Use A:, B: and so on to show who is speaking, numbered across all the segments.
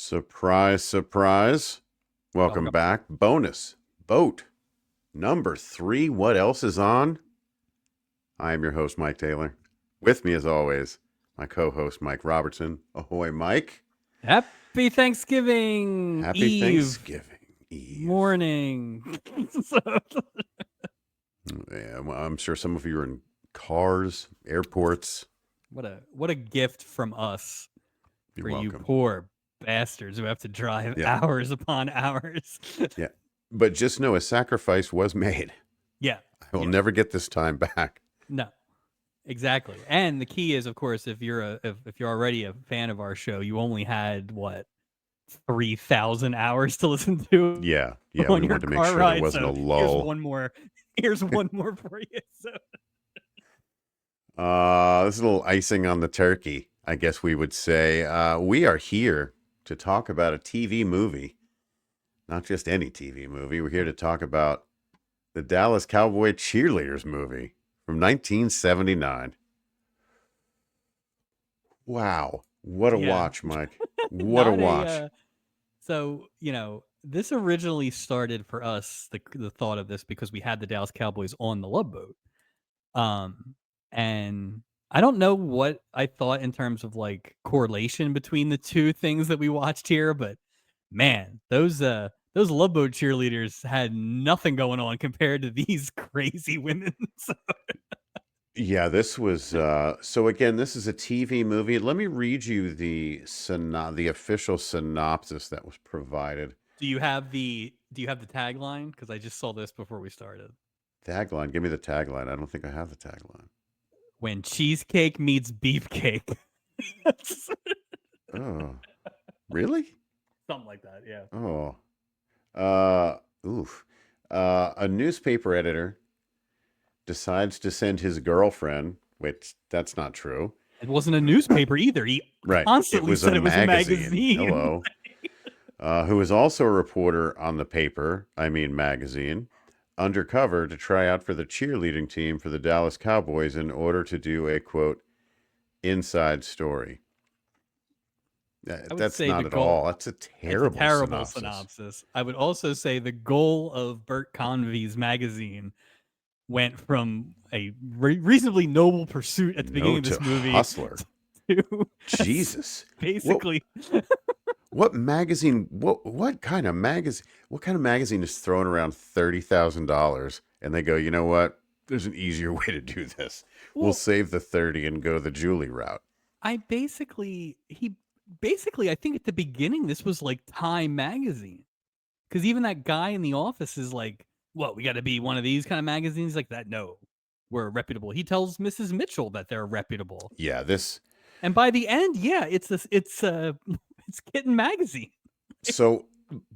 A: Surprise, surprise. Welcome
B: Welcome.
A: back. Bonus boat number 3. What else is on? I am your host, Mike Taylor. With me, as always, my co host, Mike Robertson. Ahoy, Mike.
B: Happy Thanksgiving
A: Happy
B: Eve
A: Thanksgiving Eve.
B: morning.
A: Yeah, well, I'm sure some of you are in cars, airports.
B: what a gift from us
A: You're
B: for you
A: welcome.
B: poor bastards who have to drive
A: Yeah.
B: hours upon hours.
A: Yeah. But just know a sacrifice was made.
B: Yeah.
A: I will
B: Yeah.
A: never get this time back.
B: No. Exactly. And the key is, of course, if you're already a fan of our show, you only had 3,000 hours to listen to
A: Yeah.
B: on
A: We
B: your
A: wanted to make
B: car
A: sure there
B: ride.
A: wasn't a
B: So here's
A: lull.
B: one more. Here's one more for you. So
A: This is a little icing on the turkey, I guess we would say. We are here to talk about a TV movie, not just any TV movie. We're here to talk about the Dallas Cowboy Cheerleaders movie from 1979. Wow. What a
B: yeah,
A: watch, Mike. What a
B: not
A: watch.
B: So, this originally started for us, the thought of this, because we had the Dallas Cowboys on the Love Boat. And I don't know what I thought in terms of correlation between the two things that we watched here, but man, those Love Boat cheerleaders had nothing going on compared to these crazy women.
A: Yeah, this was so again, this is a TV movie. Let me read you the official synopsis that was provided.
B: Do you have the tagline? Because I just saw this before we started.
A: Tagline. Give me the tagline. I don't think I have the tagline.
B: When cheesecake meets beefcake.
A: Oh, really?
B: Something like that, yeah.
A: Oh, oof. A newspaper editor decides to send his girlfriend, which that's not true.
B: It wasn't a newspaper either. He
A: Right.
B: constantly said it was a magazine.
A: Hello. Who is also a reporter on the magazine, undercover to try out for the cheerleading team for the Dallas Cowboys in order to do a, quote, inside story. That's not at all. That's a terrible
B: synopsis. I would also say the goal of Bert Convey's magazine went from a reasonably noble pursuit at the beginning of this movie
A: hustler.
B: To
A: Jesus.
B: Basically.
A: What magazine? What kind of magazine? What kind of magazine is throwing around $30,000 and they go, you know what? There's an easier way to do this. We'll save the 30 and go the Julie route.
B: I think at the beginning this was like Time magazine, because even that guy in the office is like, "What? We got to be one of these kind of magazines like that?" No, we're reputable. He tells Mrs. Mitchell that they're reputable.
A: Yeah, this.
B: And by the end, yeah, it's Kitten magazine.
A: So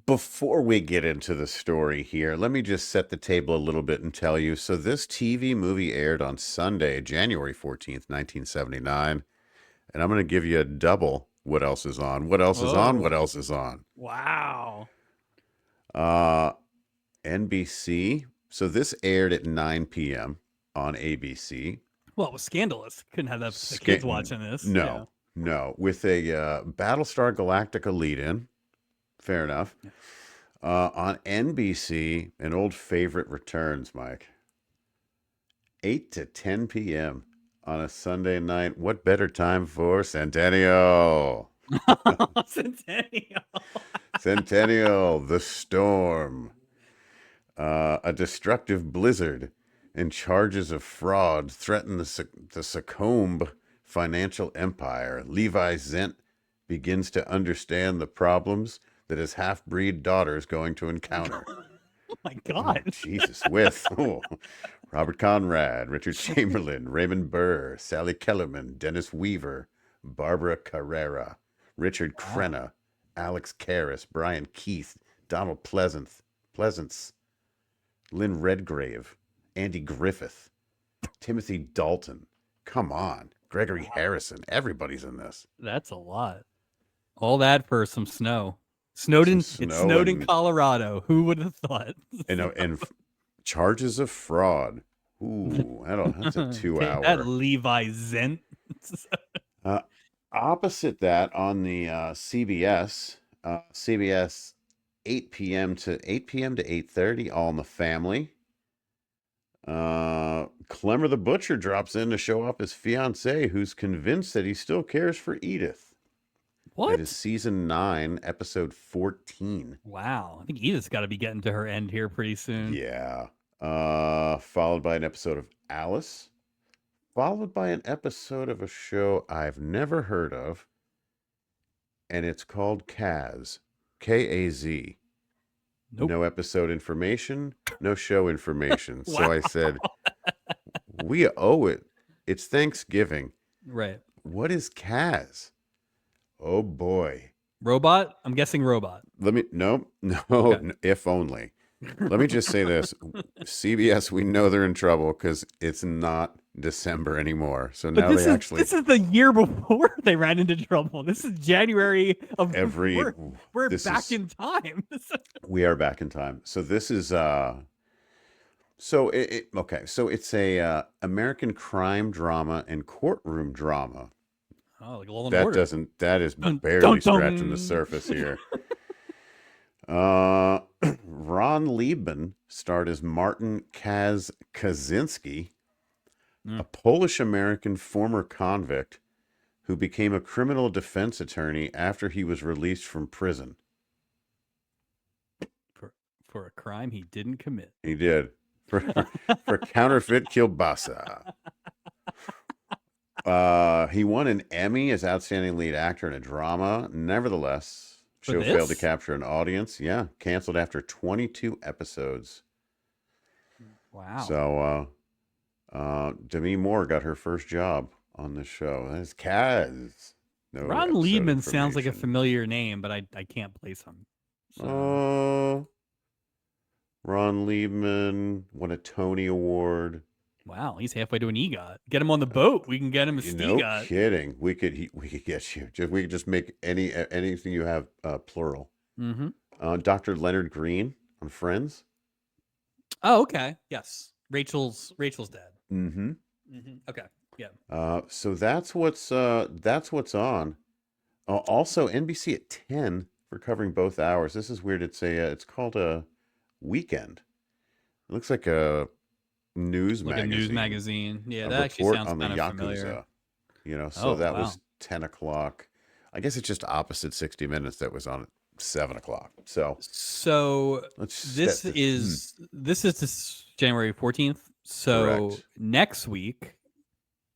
A: before we get into the story here, let me just set the table a little bit and tell you. So this TV movie aired on Sunday, January 14th, 1979. And I'm going to give you a double. What else is on? What else is on? What else is on?
B: Wow.
A: NBC. So this aired at 9 p.m. on ABC.
B: Well, it was scandalous. Couldn't have the kids watching this.
A: No. With a Battlestar Galactica lead-in. Fair enough. On NBC, an old favorite returns, Mike. 8 to 10 p.m. on a Sunday night. What better time for Centennial? Centennial, the storm. A destructive blizzard and charges of fraud threaten the succumb financial empire. Levi Zent begins to understand the problems that his half-breed daughter is going to encounter.
B: Oh my God.
A: Oh, Jesus, with Robert Conrad, Richard Chamberlain, Raymond Burr, Sally Kellerman, Dennis Weaver, Barbara Carrera, Richard Crenna, Alex Karras, Brian Keith, Donald Pleasance, Lynn Redgrave, Andy Griffith, Timothy Dalton. Come on. Gregory Harrison. Everybody's in this.
B: That's a lot. All that for some snow. It snowed in Colorado. Who would have thought?
A: And charges of fraud. Ooh, that's a 2-hour.
B: That Levi Zent.
A: Opposite that, on the CBS, CBS 8 p.m. to 8:30, All in the Family. Clemmer the Butcher drops in to show off his fiancée, who's convinced that he still cares for Edith. That is
B: What?
A: season 9, episode 14.
B: Wow. I think Edith's got to be getting to her end here pretty soon.
A: Yeah. Followed by an episode of Alice. Followed by an episode of a show I've never heard of. And it's called Kaz. Kaz.
B: Nope.
A: No episode information, no show information. So I said, we owe it. It's Thanksgiving.
B: Right.
A: What is Kaz? Oh boy.
B: Robot? I'm guessing robot.
A: No,
B: Okay.
A: if only. Let me just say this. CBS, we know they're in trouble because it's not December anymore. So
B: But
A: now
B: this is the year before they ran into trouble. This is January of we're back in time.
A: We are back in time. So this is so it's a American crime drama and courtroom drama.
B: Oh, like Law and Order.
A: That is
B: Dun,
A: barely
B: dun, dun.
A: scratching the surface here. Ron Liebman starred as Martin Kaczynski, a Polish-American former convict who became a criminal defense attorney after he was released from prison.
B: For a crime he didn't commit.
A: He did. For counterfeit kielbasa. He won an Emmy as outstanding lead actor in a drama. Nevertheless, show failed to capture an audience. Yeah, canceled after 22 episodes.
B: Wow.
A: So Demi Moore got her first job on this show. That's Kaz. No
B: Ron
A: episode
B: Liebman sounds like a
A: information.
B: familiar name, but I can't place him.
A: Ron Liebman won a Tony Award.
B: Wow, he's halfway to an EGOT. Get him on the boat. We can get him a
A: No
B: EGOT.
A: kidding. We could get you. We could just make anything you have plural.
B: Mm-hmm.
A: Dr. Leonard Green on Friends.
B: Oh, okay. Yes, Rachel's dad.
A: Mm-hmm.
B: Okay. Yeah.
A: So that's what's on. Also NBC at 10 for covering both hours. This is weird. It's called a Weekend. It looks like a news
B: like
A: magazine.
B: A news magazine. Yeah,
A: A
B: that actually
A: report
B: sounds
A: on the
B: kind of
A: Yakuza.
B: familiar.
A: So that was 10 o'clock. I guess it's just opposite 60 Minutes that was on at 7 o'clock. So
B: this is this January 14th. So
A: Correct.
B: next week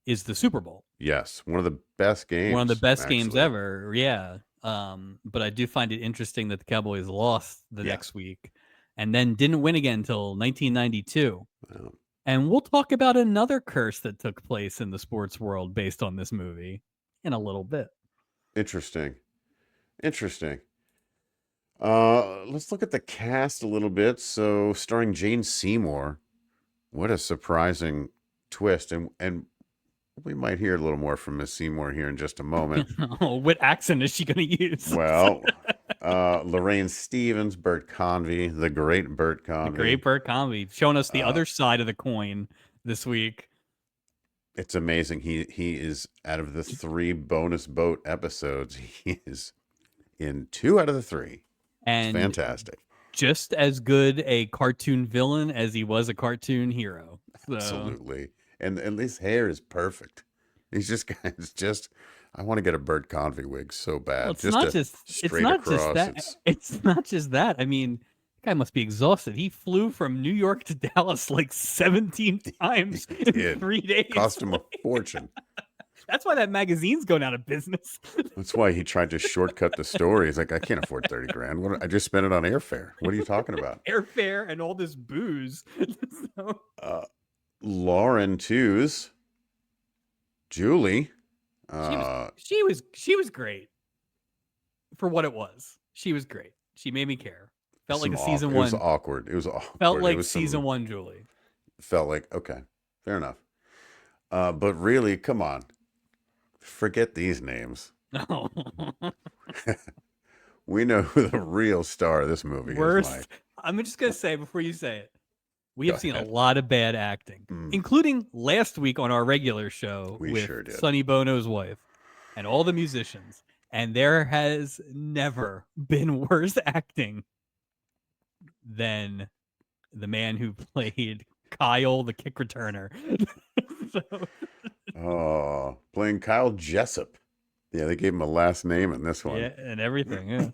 B: is the Super Bowl.
A: Yes, one of the best games.
B: One of the best games
A: actually.
B: ever. Yeah. But I do find it interesting that the Cowboys lost the next week and then didn't win again until 1992.
A: Wow.
B: And we'll talk about another curse that took place in the sports world based on this movie in a little bit.
A: Interesting. Let's look at the cast a little bit. So, starring Jane Seymour. What a surprising twist. And we might hear a little more from Miss Seymour here in just a moment.
B: What accent is she going to use?
A: Well, Lorraine Stevens, Bert Convey, the great Bert Convey.
B: The great Bert Convey, showing us the other side of the coin this week.
A: It's amazing. He is, out of the 3 bonus boat episodes, he is in 2 out of the 3.
B: And
A: it's fantastic. Just
B: as good a cartoon villain as he was a cartoon hero. So.
A: Absolutely. And his hair is perfect. He's just I want to get a Bert Convey wig so bad.
B: Well, it's not just that. I mean, the guy must be exhausted. He flew from New York to Dallas like 17 times in 3 days.
A: Cost him a fortune.
B: That's why that magazine's going out of business.
A: That's why he tried to shortcut the story. He's like, I can't afford 30 grand. I just spent it on airfare. What are you talking about?
B: Airfare and all this booze.
A: Lauren Tews, Julie.
B: She was great for what it was. She was great. She made me care. Felt like a season 1.
A: It was awkward.
B: Felt like season 1 Julie.
A: Felt like, okay, fair enough. But really, come on. Forget these names.
B: No.
A: We know who the real star of this movie is, Mike.
B: I'm just going to say before you say it, we have seen a lot of bad acting, including last week on our regular show with Sonny Bono's wife and all the musicians. And there has never been worse acting than the man who played Kyle, the kick returner. So,
A: Oh, playing Kyle Jessup. Yeah, they gave him a last name in this one.
B: yeah, and everything. Yeah.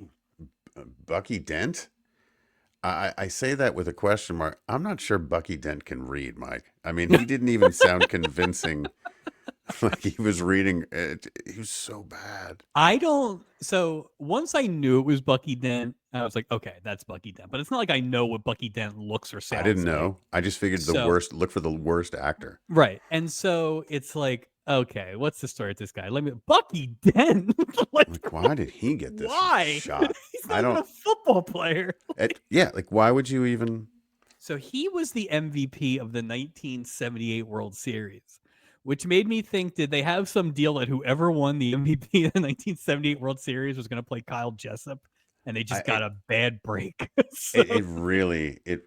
A: Bucky Dent? I say that with a question mark. I'm not sure Bucky Dent can read, Mike. I mean, he didn't even sound convincing. Like he was reading it. He was so bad.
B: I don't. So once I knew it was Bucky Dent, I was like, okay, that's Bucky Dent. But it's not like I know what Bucky Dent looks or
A: I
B: sounds
A: didn't
B: like.
A: know. I just figured the
B: So
A: worst. Look for the worst actor.
B: right, and so it's like, okay, what's the story with this guy? Let me Bucky Dent. Like,
A: Like, why did he get this
B: why?
A: shot?
B: He's
A: I
B: not even
A: don't.
B: a football player.
A: Yeah, like why would you even?
B: So he was the MVP of the 1978 World Series, which made me think, did they have some deal that whoever won the MVP of the 1978 World Series was going to play Kyle Jessup, and they just got a bad break? So,
A: It really it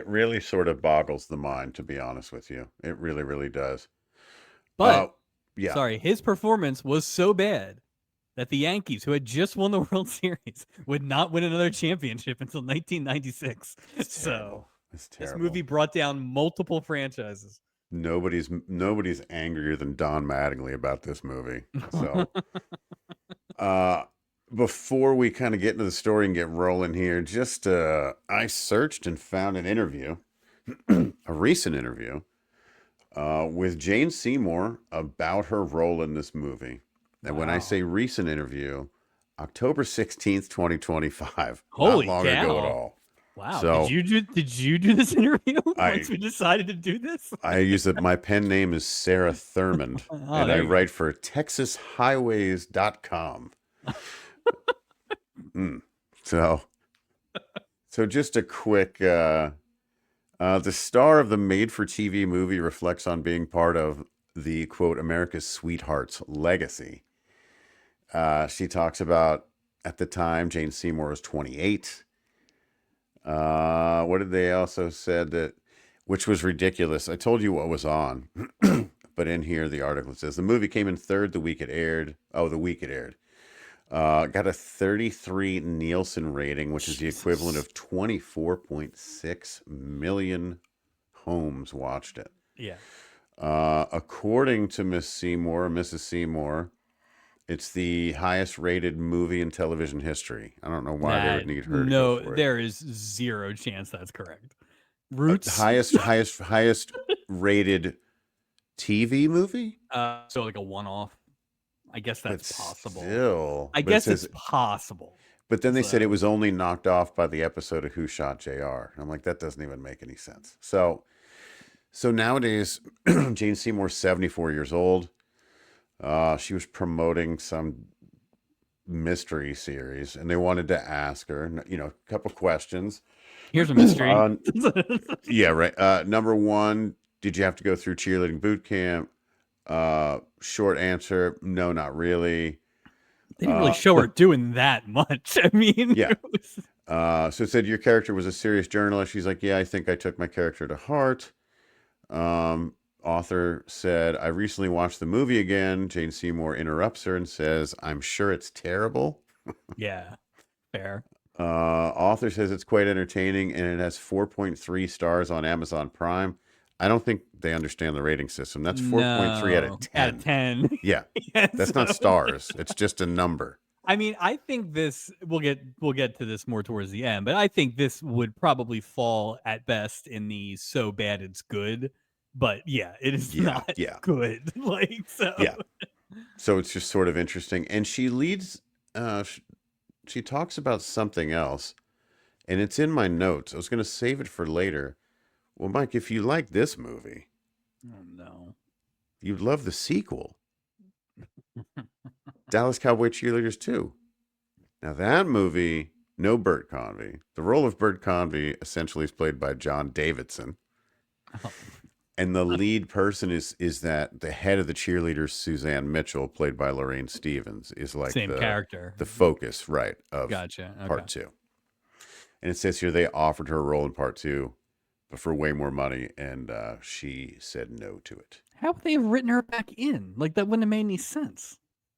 A: really sort of boggles the mind, to be honest with you. It really, really does.
B: but
A: Yeah.
B: sorry, his performance was so bad that the Yankees, who had just won the World Series, would not win another championship until 1996.
A: It's terrible. It's
B: this
A: terrible.
B: movie brought down multiple franchises.
A: Nobody's angrier than Don Mattingly about this movie. So, before we kind of get into the story and get rolling here, just I searched and found an interview, a recent interview, with Jane Seymour about her role in this movie. And when I say recent interview, October 16th, 2025.
B: Holy
A: not long
B: cow.
A: ago at all.
B: Wow.
A: So,
B: did you do this interview once we decided to do this?
A: I use it. My pen name is Sarah Thurmond, and I write for TexasHighways.com. So just a quick, the star of the made-for-TV movie reflects on being part of the, quote, America's Sweethearts legacy. She talks about, at the time, Jane Seymour was 28. What did they also said that, which was ridiculous. I told you what was on, but in here, the article says the movie came in third the week it aired. Oh, the week it aired. Got a 33 Nielsen rating, which is the equivalent of 24.6 million homes watched it.
B: Yeah.
A: According to Mrs. Seymour, it's the highest rated movie in television history. I don't know why they would need her to go for it.
B: There is zero chance that's correct. Roots.
A: Highest rated TV movie?
B: So like a one-off. I guess that's possible.
A: Still,
B: I guess it's possible.
A: But then they said it was only knocked off by the episode of Who Shot JR. I'm like, that doesn't even make any sense. So nowadays, Jane Seymour's 74 years old. She was promoting some mystery series, and they wanted to ask her, a couple questions.
B: Here's a mystery.
A: Yeah, right. Number one, did you have to go through cheerleading boot camp? Short answer, no, not really.
B: They didn't really show her doing that much. I mean,
A: yeah. So it said your character was a serious journalist. She's like, yeah, I think I took my character to heart. Author said, I recently watched the movie again. Jane Seymour interrupts her and says, I'm sure it's terrible.
B: Yeah, fair.
A: Author says it's quite entertaining and it has 4.3 stars on Amazon Prime. I don't think they understand the rating system. That's 4.3 out of 10.
B: Out of 10.
A: Yeah. That's not stars. It's just a number.
B: I mean, I think this we'll get to this more towards the end, but I think this would probably fall at best in the so bad it's good. But yeah, it is not good.
A: Yeah. So it's just sort of interesting. And she leads she talks about something else, and it's in my notes. I was gonna save it for later. Well, Mike, if you like this movie,
B: oh no,
A: you'd love the sequel. Dallas Cowboy Cheerleaders 2. Now that movie, no Bert Convey. The role of Bert Convey essentially is played by John Davidson. Oh. And the lead person is that the head of the cheerleaders, Suzanne Mitchell, played by Lorraine Stevens, is like
B: same character.
A: The focus, right, of part 2. And it says here they offered her a role in part 2, but for way more money, and she said no to it.
B: How would they have written her back in? Like, that wouldn't have made any sense.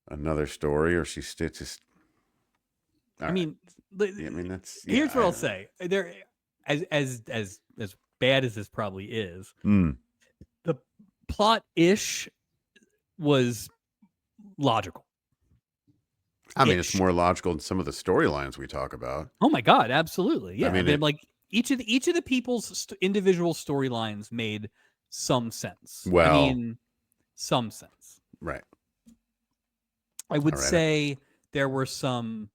A: another story, or she's just.
B: I mean,
A: Yeah, I mean that's.
B: here's
A: Yeah,
B: what I'll say: there, as bad as this probably is,
A: Mm.
B: the plot ish was logical.
A: I mean, it's more logical than some of the storylines we talk about.
B: Oh my god, absolutely. Yeah, I
A: mean,
B: mean, like each of the people's individual storylines made some sense.
A: Well,
B: I mean, some sense.
A: Right.
B: I would
A: All right.
B: say there were some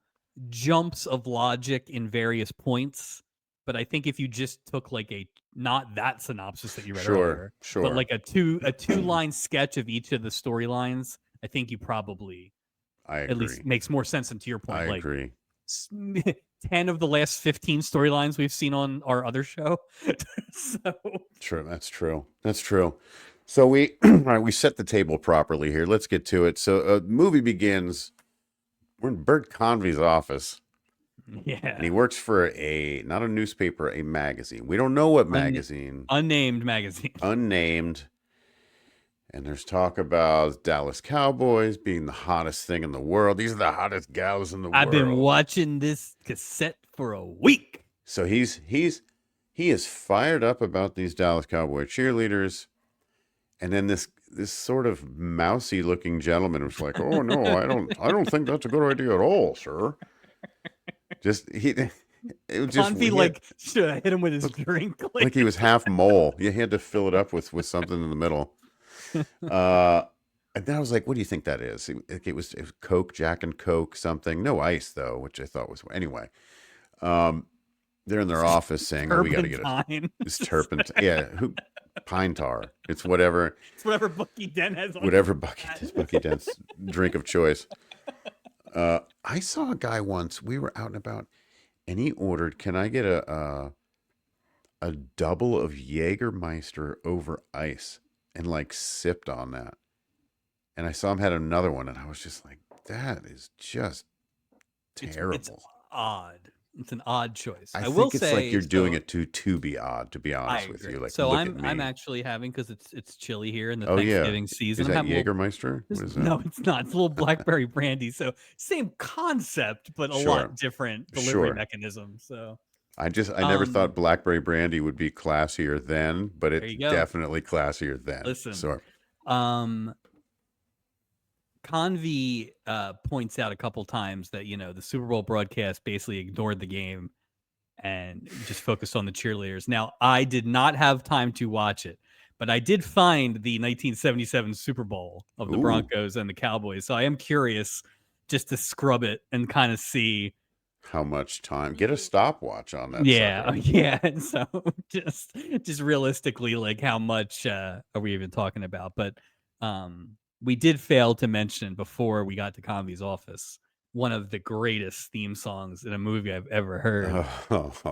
B: jumps of logic in various points, but I think if you just took like a not that synopsis that you read earlier, but like a two line sketch of each of the storylines, I think you probably at least makes more sense. And to your point,
A: I agree.
B: 10 of the last 15 storylines we've seen on our other show. So
A: True. That's true. That's true. So we all right, we set the table properly here. Let's get to it. So the movie begins. We're in Bert Convey's office.
B: Yeah.
A: And he works for not a newspaper, a magazine. We don't know what magazine.
B: Unnamed magazine.
A: Unnamed. And there's talk about Dallas Cowboys being the hottest thing in the world. These are the hottest gals in the world.
B: I've been watching this cassette for a week.
A: So he is fired up about these Dallas Cowboy cheerleaders. And then this sort of mousy looking gentleman was like, "Oh no, I don't think that's a good idea at all, sir." It was just
B: Convey like should have hit him with his drink,
A: like he was half mole. You had to fill it up with something in the middle. And then I was like, "What do you think that is?" It was Coke, Jack and Coke, something. No ice though, which I thought was anyway. They're in their office saying, "Oh, we got to get this turpentine." Yeah, pine tar. It's whatever.
B: It's whatever Bucky Dent has on.
A: Whatever Bucky Dent's drink of choice. I saw a guy once. We were out and about, and he ordered, "Can I get a double of Jägermeister over ice?" And like sipped on that. And I saw him had another one, and I was just like, "That is just terrible."
B: It's odd. It's an odd choice.
A: I will think it's like you're doing it to be odd. To be honest with you, like
B: so I'm actually having because it's chilly here in the
A: Oh, yeah.
B: Thanksgiving season.
A: Is that
B: I'm having
A: Jägermeister? What is that?
B: No, it's not. It's a little blackberry brandy. So same concept, but a lot different delivery mechanism. So
A: I never thought blackberry brandy would be classier then, but it's definitely classier then.
B: Listen,
A: so,
B: Convey points out a couple times that the Super Bowl broadcast basically ignored the game and just focused on the cheerleaders. Now, I did not have time to watch it, but I did find the 1977 Super Bowl of the Broncos and the Cowboys. So I am curious just to scrub it and kind of see
A: how much time. Get a stopwatch on that.
B: Yeah, yeah. And so just realistically, like how much are we even talking about? But we did fail to mention before we got to Convey's office one of the greatest theme songs in a movie I've ever heard.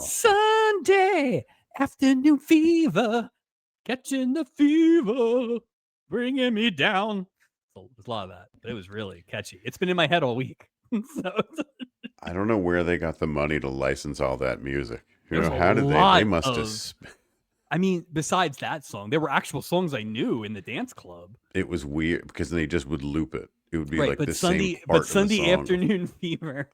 B: Sunday afternoon fever, catching the fever, bringing me down. So there's a lot of that, but it was really catchy. It's been in my head all week.
A: I don't know where they got the money to license all that music. How did they must have.
B: I mean, besides that song, there were actual songs I knew in the dance club.
A: It was weird because they just would loop it. It would be like the
B: same
A: part
B: But Sunday Afternoon Fever.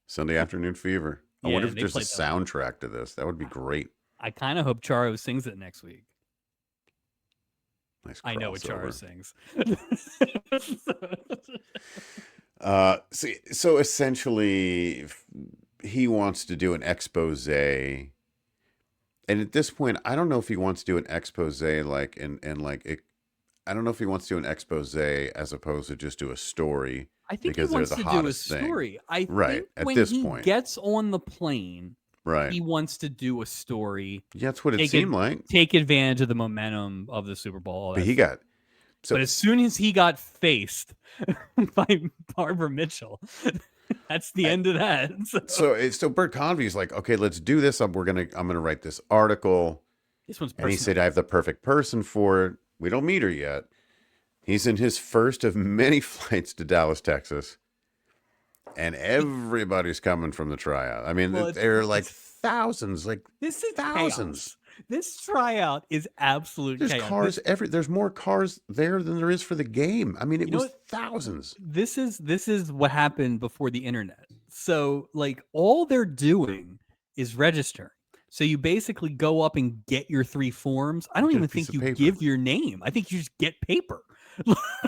A: Sunday Afternoon Fever. I wonder if there's a soundtrack to this. That would be great.
B: I kind of hope Charo sings it next week.
A: Nice.
B: I know what Charo sings.
A: So essentially, he wants to do an expose. And at this point, I don't know if he wants to do an expose I don't know if he wants to do an expose as opposed to just do a story.
B: I think he wants to do a story. I think when he gets on the plane, he wants to do a story.
A: Yeah, that's what it seemed like.
B: Take advantage of the momentum of the Super Bowl.
A: But
B: but as soon as he got faced by Barbara Mitchell, that's the end of that.
A: So Bert Convey's like, okay, let's do this. I'm gonna write this article.
B: This one's personal.
A: And he said, I have the perfect person for it. We don't meet her yet. He's in his first of many flights to Dallas, Texas. And everybody's coming from the tryout. I mean, there are like thousands,
B: this is
A: thousands.
B: Chaos. This tryout is absolute
A: There's
B: chaos.
A: cars there's more cars there than there is for the game. I mean, it
B: You know
A: was
B: what?
A: thousands.
B: This is what happened before the internet. So like all they're doing is registering. So you basically go up and get your 3 forms. I don't
A: Get a
B: even
A: piece
B: think
A: of
B: you
A: paper.
B: give your name. I think you just get paper.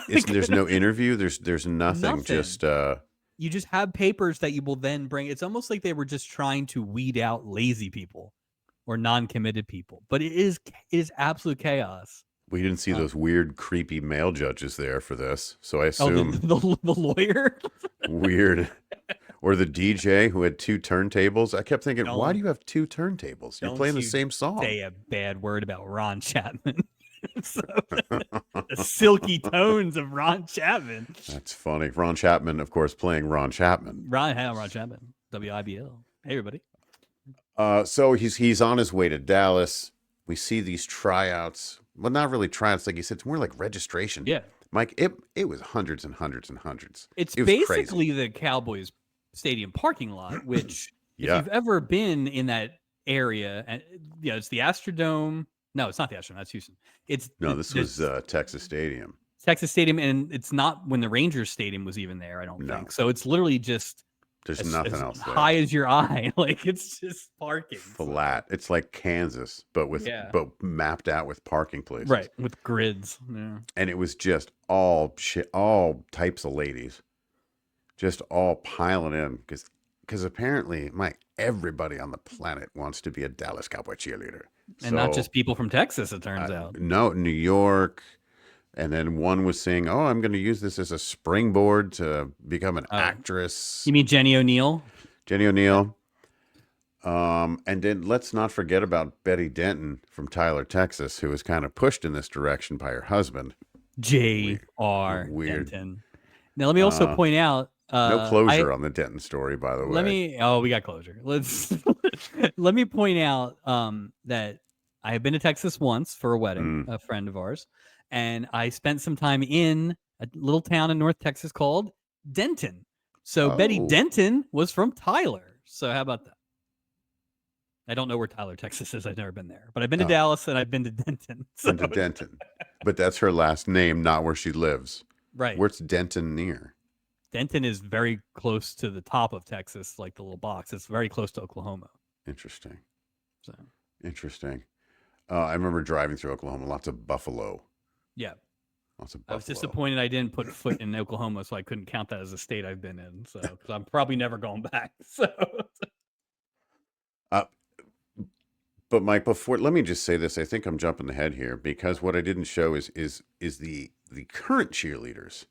A: There's no interview. There's nothing.
B: Nothing.
A: Just
B: You just have papers that you will then bring. It's almost like they were just trying to weed out lazy people or non-committed people. But it is absolute chaos.
A: we didn't see those weird, creepy male judges there for this, so I
B: Oh,
A: assume
B: the lawyer.
A: weird. Or the DJ who had 2 turntables. I kept thinking, why
B: Don't-
A: do you have 2 turntables? You're
B: Don't
A: playing the
B: you
A: same song.
B: say a bad word about Ron Chapman. So, the silky tones of Ron Chapman.
A: That's funny. Ron Chapman, of course, playing Ron Chapman.
B: Ron Chapman, WIBL. Hey, everybody.
A: So he's on his way to Dallas. We see these tryouts. Well, not really tryouts, like you said. It's more like registration.
B: Yeah,
A: Mike, it was hundreds and hundreds and hundreds.
B: it's
A: It was
B: basically
A: crazy.
B: the Cowboys stadium parking lot, which if
A: Yeah.
B: you've ever been in that area, and it's the Astrodome. No, it's not the Astrodome. That's Houston.
A: No, this was Texas Stadium.
B: Texas Stadium, and it's not when the Rangers Stadium was even there. I don't
A: No.
B: think so. It's literally just
A: There's nothing else there.
B: high as your eye. Like it's just parking
A: Flat. It's like Kansas, but mapped out with parking places.
B: right with grids. Yeah.
A: And it was just all types of ladies, just all piling in because apparently, Mike, everybody on the planet wants to be a Dallas Cowboy cheerleader,
B: And not just people from Texas, it turns out.
A: No, New York. And then one was saying, "Oh, I'm going to use this as a springboard to become an actress."
B: You mean Jenny O'Neill?
A: Jenny O'Neill. And then let's not forget about Betty Denton from Tyler, Texas, who was kind of pushed in this direction by her husband.
B: J.R.
A: Weird.
B: Denton. Now, let me also point out.
A: No closure on the Denton story, by the way.
B: We got closure. Let me point out that I have been to Texas once for a wedding, a friend of ours, and I spent some time in a little town in North Texas called Denton. So Betty Denton was from Tyler. So how about that? I don't know where Tyler, Texas is. I've never been there, but I've been to Dallas and I've been to Denton.
A: Been to Denton, but that's her last name, not where she lives.
B: Right.
A: Where's Denton near?
B: Denton is very close to the top of Texas, like the little box. It's very close to Oklahoma.
A: Interesting.
B: So
A: interesting. I remember driving through Oklahoma, lots of buffalo.
B: Yeah.
A: Lots of buffalo.
B: I was disappointed I didn't put foot in Oklahoma, so I couldn't count that as a state I've been in. So, because I'm probably never going back. So,
A: but Mike, let me just say this. I think I'm jumping ahead here because what I didn't show is the current cheerleaders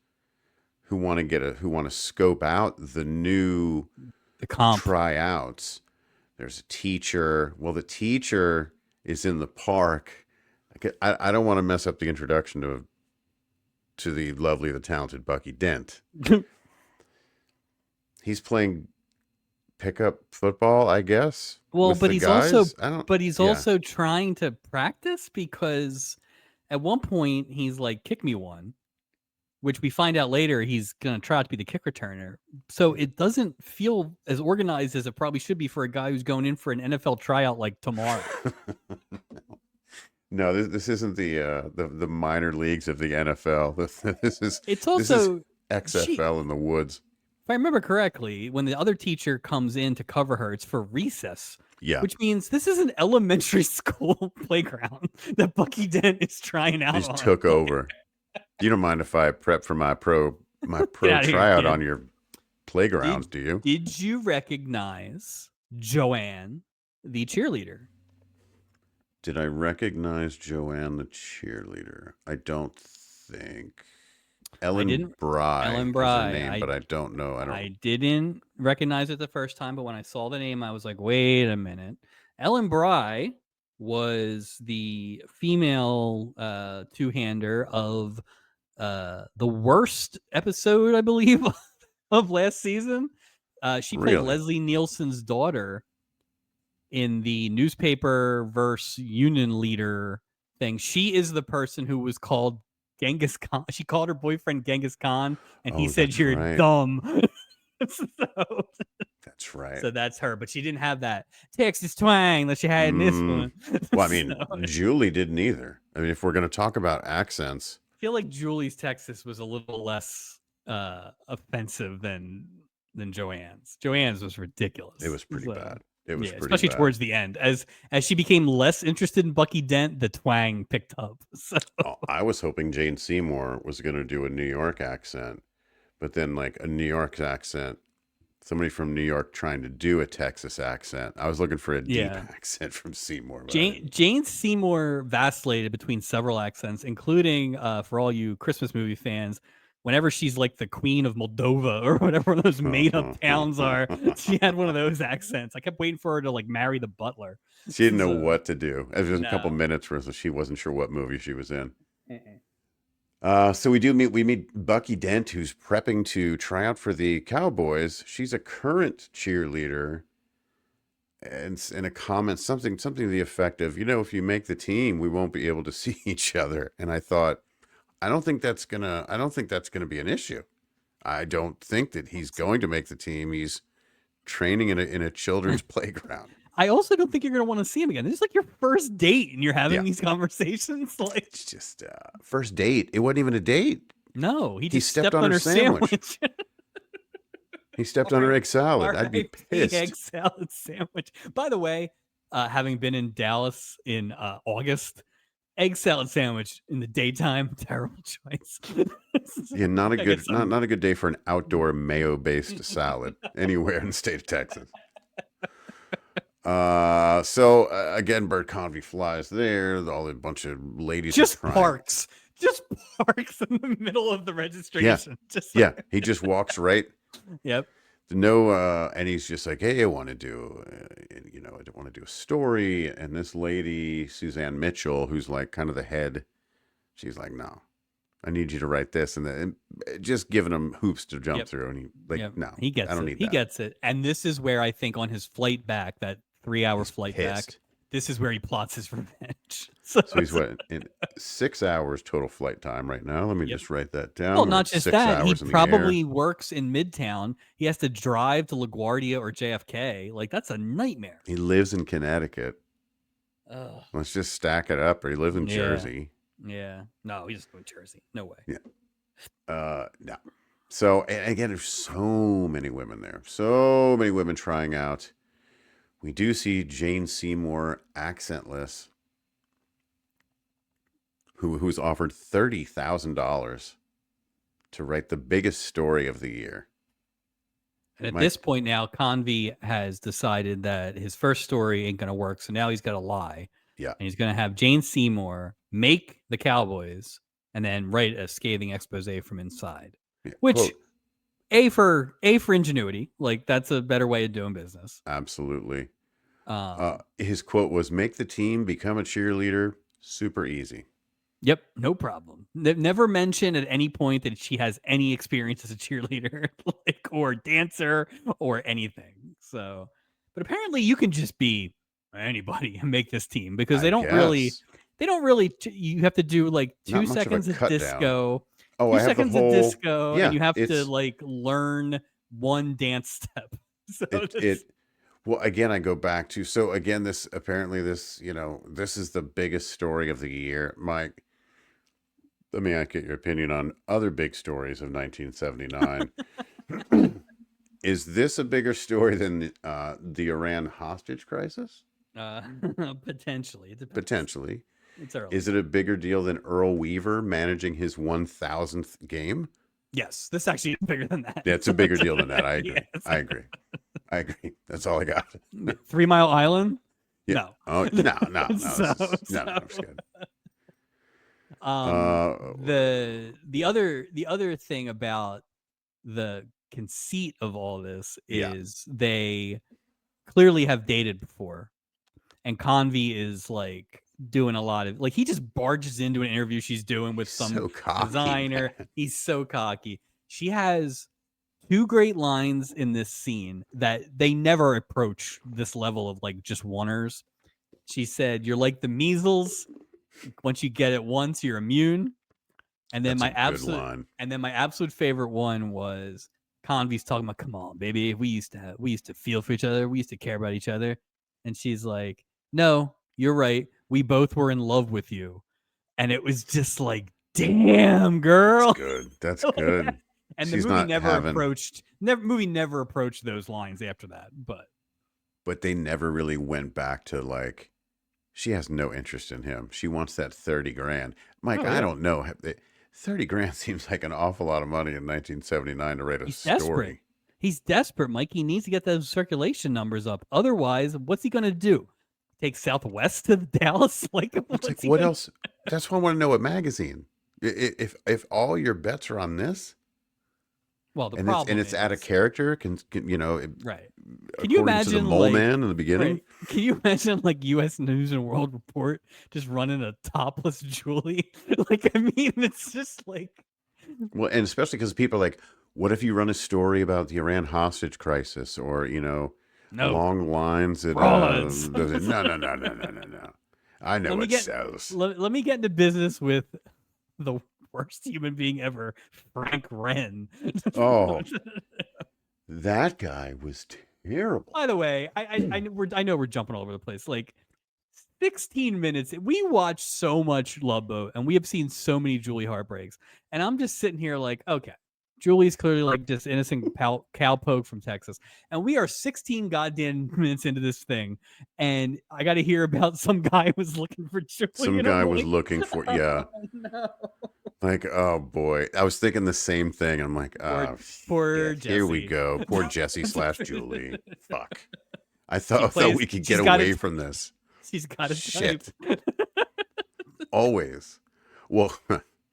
A: who want to scope out the
B: comp
A: tryouts. There's a teacher. Well, the teacher is in the park. I don't want to mess up the introduction to the lovely, the talented Bucky Dent. He's playing pickup football, I guess.
B: Well, but he's also trying to practice because at one point he's like, "Kick me one," which we find out later he's going to try out to be the kick returner. So it doesn't feel as organized as it probably should be for a guy who's going in for an NFL tryout like tomorrow.
A: No, this isn't the minor leagues of the NFL. This is XFL in the woods.
B: If I remember correctly, when the other teacher comes in to cover her, it's for recess.
A: Yeah.
B: Which means this is an elementary school playground that Bucky Dent is trying out.
A: He's took over. You don't mind if I prep for my pro tryout on your playground, do you?
B: Did you recognize Joanne, the cheerleader?
A: Did I recognize Joanne, the cheerleader? I don't think. Ellen Bry is her name, but I don't know.
B: I didn't recognize it the first time, but when I saw the name, I was like, wait a minute. Ellen Bry was the female two-hander of the worst episode, I believe, of last season. She played Leslie Nielsen's daughter in the newspaper versus union leader thing. She is the person who was called Genghis Khan. She called her boyfriend Genghis Khan, and he said, "You're dumb."
A: That's That's right.
B: So that's her, but she didn't have that Texas twang that she had in this one.
A: Well, I mean,
B: So,
A: Julie didn't either. I mean, if we're going to talk about accents,
B: I feel like Julie's Texas was a little less offensive than Joanne's. Joanne's was ridiculous.
A: it was pretty bad. It was pretty
B: especially
A: bad.
B: towards the end, as she became less interested in Bucky Dent, the twang picked up. So
A: I was hoping Jane Seymour was going to do a New York accent, but then like a New York accent, somebody from New York trying to do a Texas accent. I was looking for a deep accent from Seymour.
B: Jane Seymour vacillated between several accents, including for all you Christmas movie fans, whenever she's like the Queen of Moldova or whatever those made up towns are, she had one of those accents. I kept waiting for her to like marry the butler.
A: She didn't know what to do. It was a couple minutes where she wasn't sure what movie she was in. So we meet Bucky Dent, who's prepping to try out for the Cowboys. She's a current cheerleader, and in a comment, something to the effect of, if you make the team, we won't be able to see each other. And I thought, I don't think that's gonna be an issue. I don't think that he's going to make the team. He's training in a children's playground.
B: I also don't think you're going to want to see him again. This is like your first date and you're having these conversations. Like,
A: it's just first date. It wasn't even a date.
B: No, he just stepped on her sandwich.
A: He stepped on her egg salad. I'd be pissed.
B: Egg salad sandwich. By the way, having been in Dallas in August, egg salad sandwich in the daytime, terrible choice.
A: Yeah, not a good day for an outdoor mayo-based salad anywhere in the state of Texas. So again, Bert Convey flies there. All a bunch of ladies
B: just parks in the middle of the registration.
A: He just walks right.
B: Yep.
A: And he's just like, hey, I want to do, a story. And this lady, Suzanne Mitchell, who's like kind of the head, she's like, no, I need you to write this, and then just giving him hoops to jump through. And no,
B: he gets it. He gets it. And this is where I think on his flight back, that 3-hour flight back, this is where he plots his revenge. So
A: he's in 6 hours total flight time right now. Let me just write that down.
B: Well, not just that. He probably works in Midtown. He has to drive to LaGuardia or JFK. Like, that's a nightmare.
A: He lives in Connecticut. Let's just stack it up. Or he lives in Jersey.
B: Yeah. No, he's just going to Jersey. No way.
A: Yeah. No. So, and again, there's so many women there. So many women trying out. We do see Jane Seymour accentless, who's offered $30,000 to write the biggest story of the year.
B: And at this point now, Convey has decided that his first story ain't going to work. So now he's got to lie.
A: Yeah.
B: And he's going to have Jane Seymour make the Cowboys and then write a scathing expose from inside. Yeah. Which, quote, A for ingenuity. Like, that's a better way of doing business.
A: Absolutely. His quote was, make the team, become a cheerleader, super easy.
B: Yep, no problem. Never mentioned at any point that she has any experience as a cheerleader, or dancer, or anything. So, but apparently you can just be anybody and make this team, because they don't really. You have to do like 2 seconds of disco.
A: Oh,
B: 2 seconds of disco, and you have to like learn one dance step. So
A: well, again, I go back to, so again, this is the biggest story of the year. Mike, let me get your opinion on other big stories of 1979. Is this a bigger story than the Iran hostage crisis?
B: Potentially.
A: Potentially.
B: It's early.
A: Is it a bigger deal than Earl Weaver managing his 1,000th game?
B: Yes, this actually is bigger than that.
A: Yeah, it's a bigger deal than that. I agree. Yes. I agree. That's all I got.
B: 3 Mile Island?
A: Yeah.
B: No.
A: Oh, no. No, I'm just kidding.
B: The other thing about the conceit of all this is they clearly have dated before, and Convey is like doing a lot of, like, he just barges into an interview she's doing with some designer. Man. He's so cocky. She has 2 great lines in this scene that they never approach this level of like just oneers. She said, "You're like the measles. Once you get it once, you're immune." And then my absolute favorite one was, Convey's talking about, come on, baby, we used to feel for each other, we used to care about each other, and she's like, no, you're right, we both were in love with you, and it was just like, damn,
A: That's
B: girl.
A: good. That's good.
B: And the
A: She's
B: movie
A: not
B: never
A: having,
B: never approached those lines after that.
A: but they never really went back to like, she has no interest in him. She wants that 30 grand. Mike,
B: Oh
A: I
B: yeah,
A: don't know. 30 grand seems like an awful lot of money in 1979 to write a
B: he's desperate.
A: story.
B: He's desperate, Mike. He needs to get those circulation numbers up. Otherwise, what's he gonna do? Take Southwest to Dallas? Like,
A: It's like,
B: what's he
A: what
B: gonna?
A: else? That's why I want to know what magazine. If all your bets are on this,
B: Well, the
A: and it's
B: problem
A: out of
B: is,
A: character,
B: right? Can you
A: according to the
B: imagine,
A: mole
B: like,
A: man in the beginning.
B: right? Can you imagine, like, U.S. News and World Report just running a topless Julie? Like, I mean, it's just like,
A: Well, and especially because people are like, what if you run a story about the Iran hostage crisis, or
B: no
A: along lines that
B: frauds.
A: does it? No, no, no, no, no, no, no. I know
B: let me
A: what
B: get
A: sells.
B: let me get into business with the worst human being ever, Frank Wren.
A: Oh, that guy was terrible.
B: By the way, I know we're jumping all over the place. Like 16 minutes. We watch so much Love Boat, and we have seen so many Julie heartbreaks. And I'm just sitting here like, okay, Julie's clearly like just innocent cowpoke from Texas, and we are 16 goddamn minutes into this thing, and I got to hear about some guy who was looking for Julie
A: Some
B: in a
A: guy was
B: lake.
A: looking for, yeah.
B: Oh, no.
A: Like, oh boy, I was thinking the same thing. I'm like,
B: Poor
A: shit, here we
B: Jesse.
A: go. Poor Jesse slash Julie. Fuck. I
B: She
A: thought
B: plays.
A: we could get
B: She's got
A: away
B: it.
A: from this.
B: She's got a type.
A: Shit. Always. Well,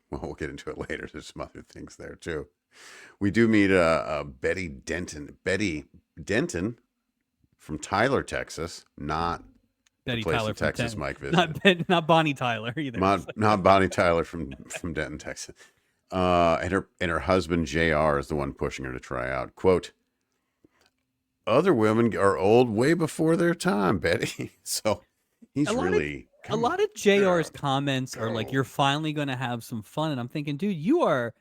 A: we'll get into it later. There's some other things there too. We do meet Betty Denton from Tyler, Texas, not
B: Betty
A: the place
B: Tyler
A: in
B: from
A: Texas
B: Denton.
A: Mike visited.
B: Not Bonnie Tyler either.
A: Not Bonnie Tyler from Denton, Texas. And her husband JR is the one pushing her to try out. Quote, other women are old way before their time, Betty. So he's
B: a lot of JR's comments are like, you're finally going to have some fun. And I'm thinking, dude, you are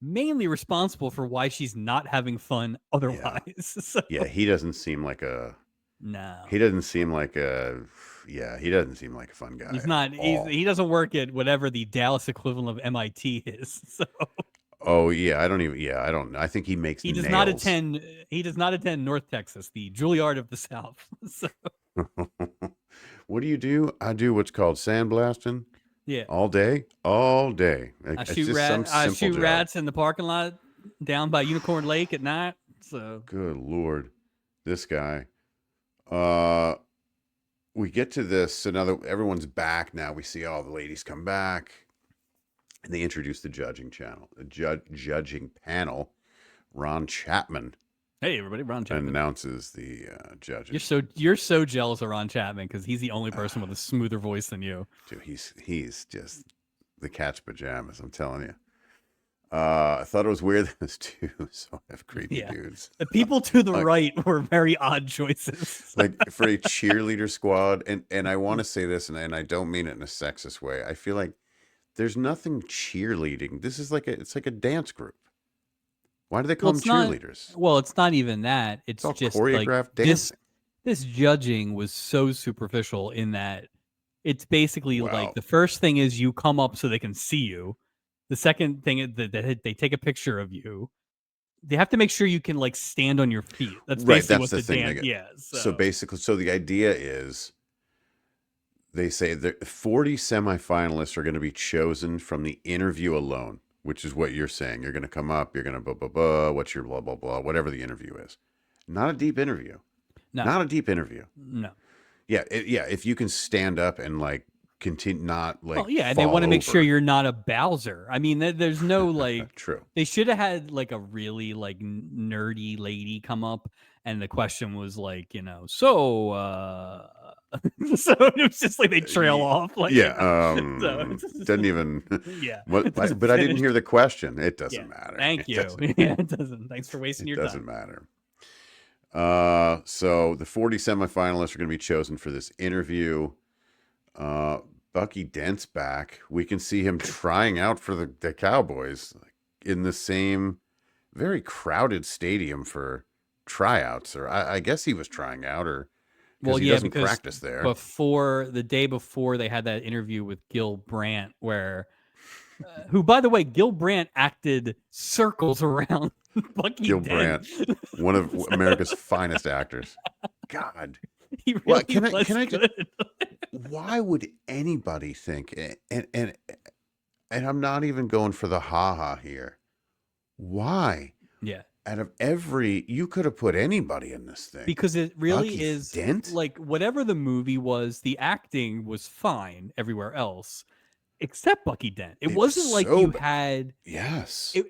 B: mainly responsible for why she's not having fun otherwise.
A: Yeah,
B: So,
A: yeah, he doesn't seem like a
B: no.
A: he doesn't seem like a he doesn't seem like a fun guy.
B: He's not. He doesn't work at whatever the Dallas equivalent of MIT is. So
A: Oh yeah, I don't. I think he makes
B: he does
A: nails.
B: not attend. He does not attend North Texas, the Juilliard of the South. So
A: What do? I do what's called sandblasting.
B: yeah,
A: All day.
B: I
A: It's
B: shoot
A: just some
B: I
A: simple
B: shoot
A: job.
B: rats in the parking lot down by Unicorn Lake at night. So
A: Good Lord, this guy. We get to this, so now that everyone's back, now we see all the ladies come back, and they introduce the judging judging panel. Ron Chapman
B: hey, everybody, Ron Chapman
A: announces the judges.
B: You're so jealous of Ron Chapman because he's the only person with a smoother voice than you.
A: Dude, he's just the cat's pajamas. I'm telling you. I thought it was weird that there's two so creepy dudes.
B: The people to the right were very odd choices.
A: Like for a cheerleader squad, and I want to say this, and I don't mean it in a sexist way. I feel like there's nothing cheerleading. This is it's like a dance group. Why do they call them cheerleaders?
B: Well, it's not even that. It's
A: all
B: just
A: choreographed
B: like
A: dancing.
B: This judging was so superficial in that it's basically
A: Wow.
B: like the first thing is you come up so they can see you. The second thing is that they take a picture of you. They have to make sure you can like stand on your feet. That's basically what the thing. Yeah.
A: So basically, the idea is they say that 40 semifinalists are going to be chosen from the interview alone, which is what you're saying. You're going to come up, you're going to blah, blah, blah, what's your blah, blah, blah, whatever the interview is. Not a deep interview.
B: No.
A: Not a deep interview.
B: No.
A: Yeah. If you can stand up and like continue, not like,
B: well, yeah, they want to make sure you're not a Bowser. I mean, there's no like,
A: true.
B: They should have had like a really like nerdy lady come up, and the question was like, so so it was just like they trail off. Like,
A: doesn't even.
B: Yeah.
A: But I didn't hear the question. It doesn't matter.
B: Thank you. It doesn't. Thanks for wasting your time.
A: It doesn't matter. So the 40 semifinalists are going to be chosen for this interview. Bucky Dent's back. We can see him trying out for the Cowboys in the same very crowded stadium for tryouts, or I guess he was trying out, or because
B: Well,
A: he
B: yeah,
A: doesn't
B: because
A: practice there.
B: before the day before they had that interview with Gil Brandt, where who, by the way, Gil Brandt acted circles around Bucky
A: Gil
B: Dent.
A: Brandt, one of America's finest actors. God,
B: He
A: well,
B: really was
A: can I just?
B: good.
A: Why would anybody think? And I'm not even going for the ha here. Why?
B: Yeah.
A: Out of every, you could have put anybody in this thing.
B: Because it really
A: Bucky
B: is
A: Dent?
B: like whatever the movie was, the acting was fine everywhere else except Bucky Dent. It
A: It was
B: wasn't like
A: so
B: you
A: bad.
B: had
A: Yes.
B: you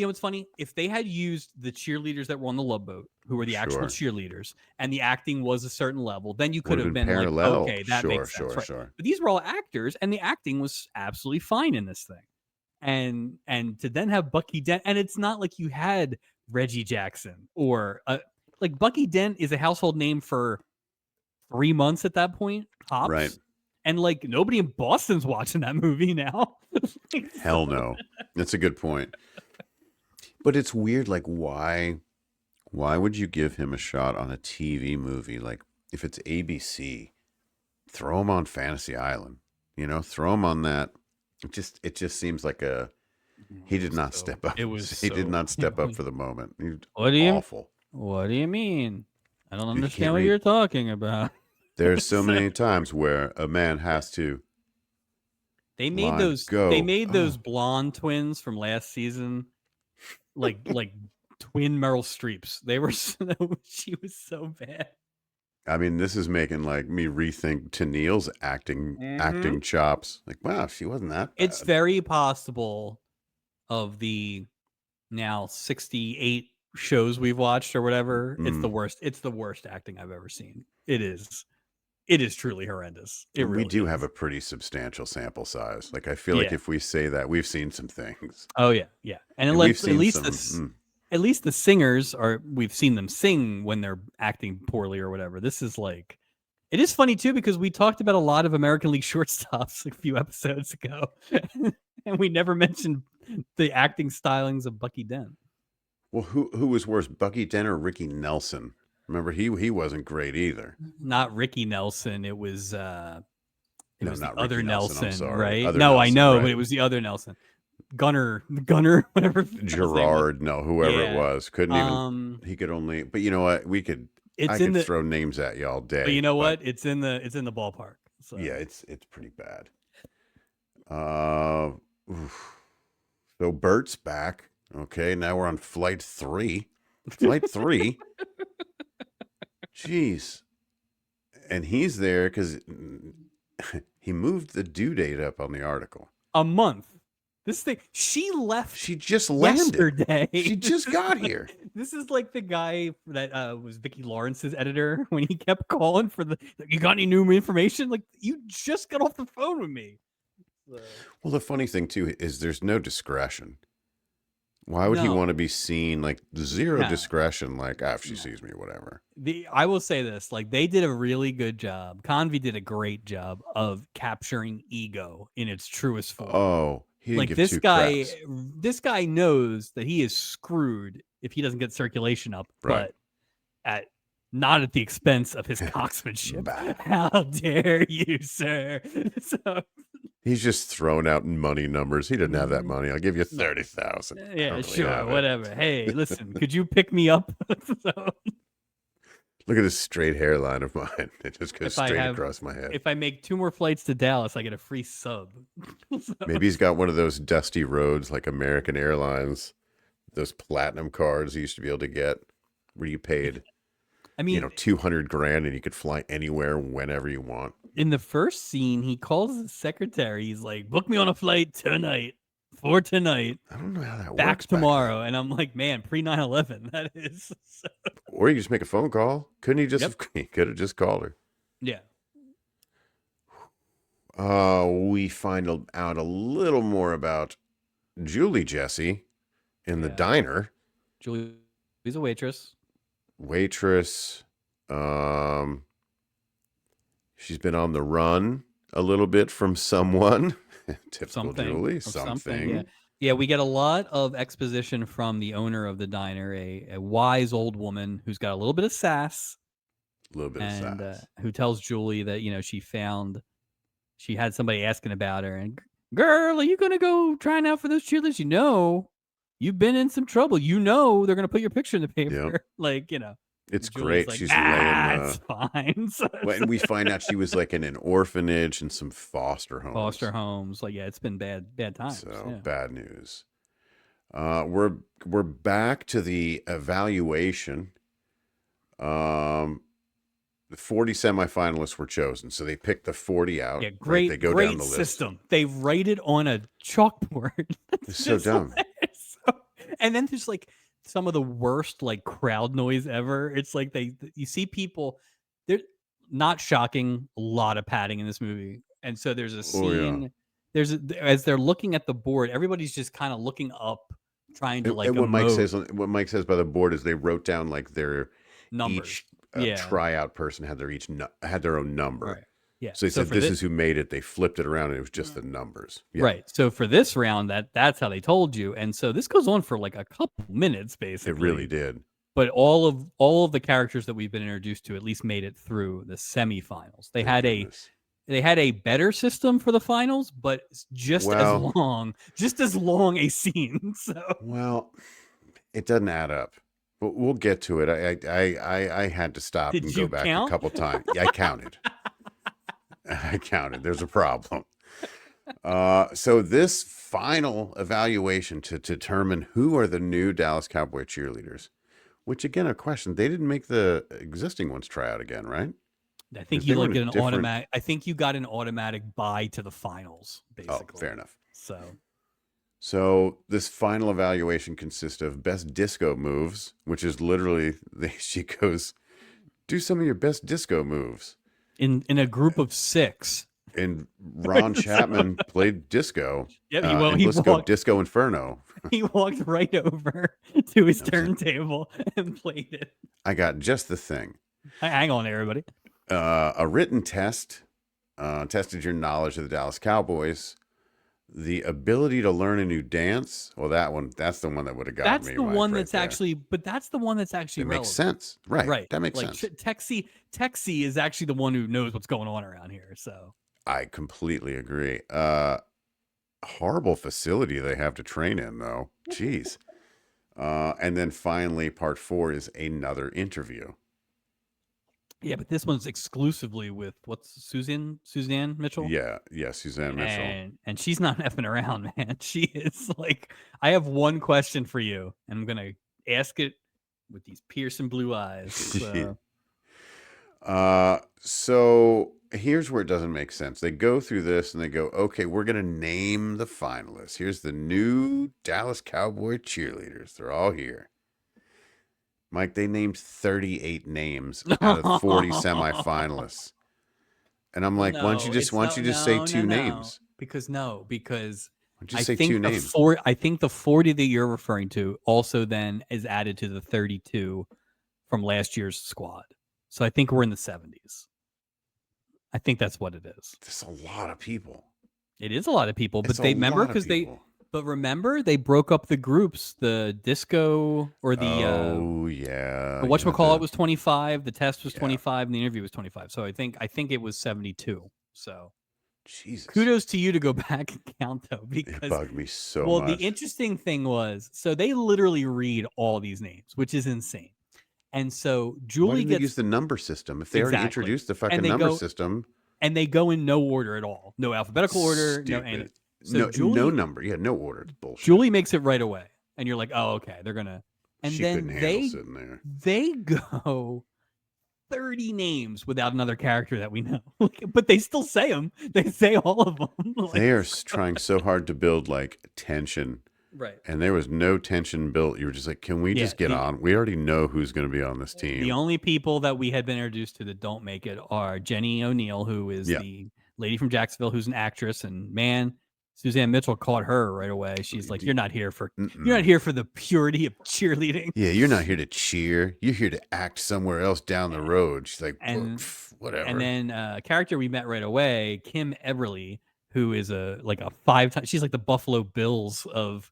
B: know, it's funny. If they had used the cheerleaders that were on the Love Boat, who were the actual
A: Sure.
B: cheerleaders, and the acting was a certain level, then you could
A: Would have
B: have
A: been
B: been like,
A: parallel.
B: okay, that
A: Sure,
B: makes sense,
A: sure,
B: right?
A: sure.
B: But these were all actors, and the acting was absolutely fine in this thing. And to then have Bucky Dent, and it's not like you had Reggie Jackson or like Bucky Dent is a household name for 3 months at that point, tops.
A: Right.
B: And like nobody in Boston's watching that movie now. Like,
A: Hell no. That's a good point. But it's weird, like why would you give him a shot on a TV movie? Like if it's ABC, throw him on Fantasy Island. You know, throw him on that. It just seems like he did not step up.
B: It was
A: He did
B: so-
A: not step up for the moment. He was
B: What do you
A: awful.
B: What do you mean? I don't
A: You
B: understand
A: can't
B: what
A: read.
B: you're talking about.
A: There's so many times where a man has to
B: They made
A: line,
B: those
A: go.
B: they made those
A: Oh.
B: blonde twins from last season like twin Meryl Streeps. They were she was so bad.
A: I mean, this is making like me rethink Tennille's acting chops. Like, wow, she wasn't that bad.
B: It's very possible of the now 68 shows we've watched or whatever. It's the worst. It's the worst acting I've ever seen. It is truly horrendous. It
A: And
B: really
A: we do
B: is.
A: have a pretty substantial sample size. Like, I feel like
B: Yeah.
A: if we say that, we've seen some things.
B: Oh yeah, yeah. And
A: we've
B: at
A: seen
B: least
A: some.
B: at least the singers are we've seen them sing when they're acting poorly or whatever. This is like it is funny too because we talked about a lot of American League shortstops a few episodes ago. And we never mentioned the acting stylings of Bucky Dent.
A: Well, who was worse, Bucky Dent or Ricky Nelson? Remember, he wasn't great either.
B: Not Ricky Nelson. It was
A: No,
B: the
A: not
B: other
A: Ricky Nelson, I'm
B: Nelson,
A: sorry.
B: right?
A: Other
B: No, I
A: Nelson,
B: know,
A: right.
B: but it was the other Nelson. Gunner, whatever.
A: Gerard, no, whoever
B: Yeah.
A: it was, couldn't even. He could only. But you know what? I could throw names at you all day.
B: But you know what? It's in the ballpark. So.
A: Yeah, it's pretty bad. So Bert's back. Okay, now we're on flight 3. Flight 3. Jeez. And he's there because he moved the due date up on the article.
B: A month. This thing, she left.
A: She just landed.
B: Yesterday.
A: She just got here.
B: This is like the guy that was Vicki Lawrence's editor when he kept calling for you got any new information? Like, you just got off the phone with me. So.
A: Well, the funny thing, too, is there's no discretion. Why would he want to be seen? Like, zero discretion. Like, if she sees me, whatever.
B: I will say this. Like, they did a really good job. Convey did a great job of capturing ego in its truest form.
A: Oh, he didn't
B: like
A: give
B: this
A: two
B: guy
A: craps.
B: This guy knows that he is screwed if he doesn't get circulation up,
A: Right.
B: but not at the expense of his coxmanship. How dare you, sir? So
A: he's just throwing out money numbers. He didn't have that money. I'll give you 30,000.
B: Yeah, sure, whatever. Hey, listen, could you pick me up?
A: Look at this straight hairline of mine. It just goes straight across my head.
B: If I make 2 more flights to Dallas, I get a free sub.
A: So. Maybe he's got one of those dusty roads like American Airlines, those platinum cards you used to be able to get where you paid, $200,000 and you could fly anywhere whenever you want.
B: In the first scene, he calls his secretary. He's like, book me on a flight tonight. For tonight.
A: I don't know how that works.
B: Back tomorrow. And I'm like, man, pre 9/11, that is. So...
A: Or you just make a phone call. Couldn't he just? He could have just called her.
B: Yeah.
A: We find out a little more about Julie Jesse in the diner.
B: Julie's a waitress.
A: She's been on the run a little bit from someone. Typical
B: Something.
A: Julie. Something.
B: Yeah. Yeah, we get a lot of exposition from the owner of the diner, a wise old woman who's got a little bit of sass,
A: A little bit of
B: and
A: sass.
B: who tells Julie that she had somebody asking about her, and girl, are you gonna go trying out for those cheerleaders? You've been in some trouble. They're gonna put your picture in the
A: Yep.
B: paper,
A: It's
B: Julie's
A: great.
B: like,
A: She's laying
B: nah, it's fine. So,
A: when we find out she was like in an orphanage and some foster homes.
B: foster homes, yeah, it's been bad times.
A: So
B: Yeah.
A: bad news. We're back to the evaluation. The 40 semifinalists were chosen, so they picked the 40 out.
B: Yeah,
A: Right? They go down the list.
B: system. They write it on a chalkboard.
A: It's so dumb.
B: And then there's some of the worst crowd noise ever. It's like you see people. They're not shocking. A lot of padding in this movie, and so there's a scene. As they're looking at the board, everybody's just kind of looking up, trying to
A: And what Mike says by the board is they wrote down their
B: numbers.
A: Each tryout person had their own number.
B: Right. Yeah.
A: So they said this is who made it. They flipped it around and it was just the numbers. Yeah.
B: Right. So for this round, that's how they told you. And so this goes on for a couple minutes, basically.
A: It really did.
B: But all of the characters that we've been introduced to at least made it through the semifinals. They had a better system for the finals, but just as long a scene. So
A: it doesn't add up. But we'll get to it. I had to stop and go back a couple times. Yeah, I counted. I counted. There's a problem. So this final evaluation to determine who are the new Dallas Cowboy cheerleaders, which again, a question, they didn't make the existing ones try out again, right?
B: I think you get an automatic. I think you got an automatic bye to the finals, basically.
A: Oh, fair enough. So this final evaluation consists of best disco moves, which is literally she goes, do some of your best disco moves.
B: In a group of 6.
A: And Ron Chapman played disco.
B: Yeah,
A: he walked Disco Inferno.
B: He walked right over to his turntable and played it.
A: I got just the thing.
B: Hang on, everybody.
A: A written test tested your knowledge of the Dallas Cowboys. The ability to learn a new dance. Well, that's the one that would have got me.
B: That's the one that's actually relevant.
A: Makes sense. Right. That makes sense.
B: Texie is actually the one who knows what's going on around here. So
A: I completely agree. Horrible facility they have to train in, though. Jeez. And then finally, part 4 is another interview.
B: Yeah, but this one's exclusively with Suzanne Mitchell?
A: Yeah, Suzanne Mitchell.
B: And she's not effing around, man. She is I have one question for you, and I'm gonna ask it with these piercing blue eyes.
A: So here's where it doesn't make sense. They go through this and they go, okay, we're gonna name the finalists. Here's the new Dallas Cowboy cheerleaders. They're all here. Mike, they named 38 names out of 40 semifinalists. And I'm like, why don't you just say two names?
B: Because
A: I think 2 names.
B: I think the 40 that you're referring to also then is added to the 32 from last year's squad. So I think we're in the 70s. I think that's what it is.
A: That's a lot of people.
B: It is a lot of people, but remember they broke up the groups. The disco or the whatchamacallit was 25. The test was 25, and the interview was 25. So I think it was 72. So,
A: Jesus,
B: kudos to you to go back and count though, because
A: it bugged me so much.
B: Well, the interesting thing was, so they literally read all these names, which is insane. And so Julie
A: gets use the number system if they already introduced the fucking number system,
B: and they go in no order at all, no alphabetical order, no anything. So
A: no number. Yeah, no order. It's bullshit.
B: Julie makes it right away. And you're like, oh, okay, they're going to. And
A: she
B: then
A: sitting there.
B: They go 30 names without another character that we know. But they still say them. They say all of them.
A: They are trying so hard to build tension.
B: Right.
A: And there was no tension built. You were just like, can we just get on? We already know who's going to be on this team.
B: The only people that we had been introduced to that don't make it are Jenny O'Neill, who is the lady from Jacksonville, who's an actress. And man, Suzanne Mitchell caught her right away. She's like, you're not here for the purity of cheerleading.
A: Yeah, you're not here to cheer. You're here to act somewhere else down the road. She's like, whatever.
B: And then a character we met right away, Kim Everly, who is a 5-time. She's like the Buffalo Bills of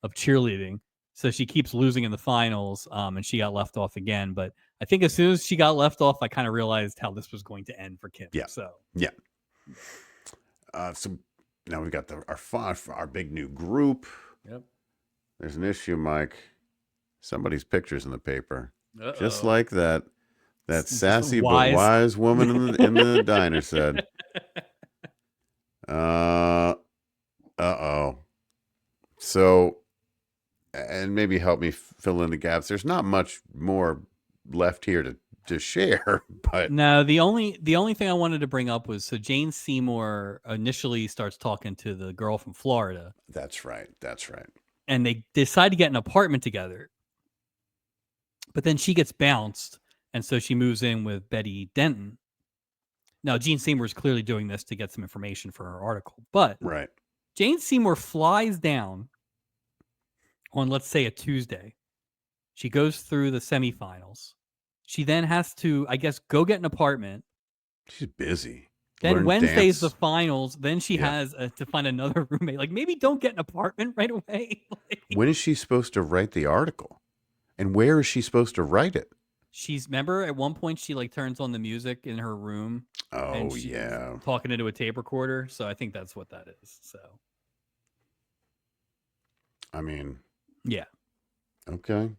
B: cheerleading. So she keeps losing in the finals, and she got left off again. But I think as soon as she got left off, I kind of realized how this was going to end for Kim.
A: Yeah.
B: So
A: Yeah. So now we've got our big new group.
B: Yep.
A: There's an issue, Mike. Somebody's picture's in the paper.
B: Uh-oh.
A: Just like that sassy but
B: wise.
A: wise woman in the diner said. Uh-oh. So, and maybe help me fill in the gaps. There's not much more left here to share, but
B: No, the only thing I wanted to bring up was, so Jane Seymour initially starts talking to the girl from Florida.
A: That's right.
B: And they decide to get an apartment together. But then she gets bounced, and so she moves in with Betty Denton. Now, Jane Seymour is clearly doing this to get some information for her article, but
A: Right.
B: Jane Seymour flies down on, let's say, a Tuesday. She goes through the semifinals. She then has to, I guess, go get an apartment.
A: She's busy.
B: Then
A: Learn
B: Wednesday's
A: dance.
B: the finals. Then she has to find another roommate. Like, maybe don't get an apartment right away.
A: When is she supposed to write the article? And where is she supposed to write it?
B: Remember at one point she turns on the music in her room.
A: Oh,
B: she's
A: yeah.
B: talking into a tape recorder. So I think that's what that is. So,
A: I mean,
B: yeah.
A: Okay.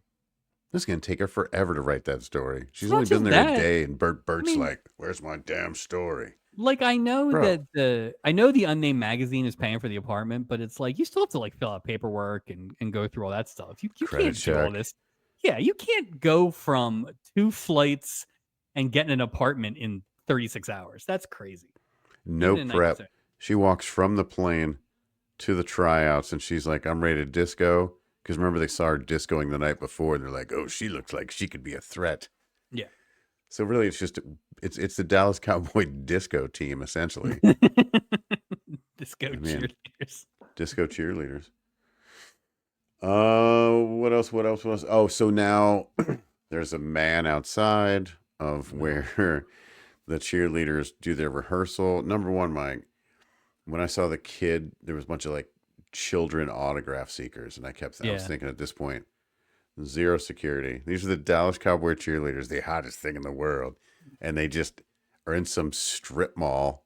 A: This is going to take her forever to write that story. She's
B: It's
A: only
B: not
A: been
B: just
A: there
B: that.
A: a day, and Bert's
B: mean-
A: like, "Where's my damn story?"
B: Like, I know
A: Bro.
B: that I know the Unnamed magazine is paying for the apartment, but it's like you still have to fill out paperwork and go through all that stuff. You
A: Credit
B: can't do all
A: check.
B: this. Yeah, you can't go from 2 flights and get an apartment in 36 hours. That's crazy.
A: No
B: Even in
A: prep.
B: 1970.
A: She walks from the plane to the tryouts, and she's like, "I'm ready to disco." Because remember, they saw her discoing the night before, and they're like, "Oh, she looks like she could be a threat."
B: Yeah.
A: So really, it's just it's the Dallas Cowboy disco team essentially.
B: Disco
A: Man.
B: cheerleaders.
A: Disco cheerleaders. What else? Oh, so now there's a man outside of where the cheerleaders do their rehearsal. Number one, Mike, when I saw the kid, there was a bunch of children autograph seekers, and I was thinking at this point, zero security. These are the Dallas Cowboy cheerleaders, the hottest thing in the world, and they just are in some strip mall.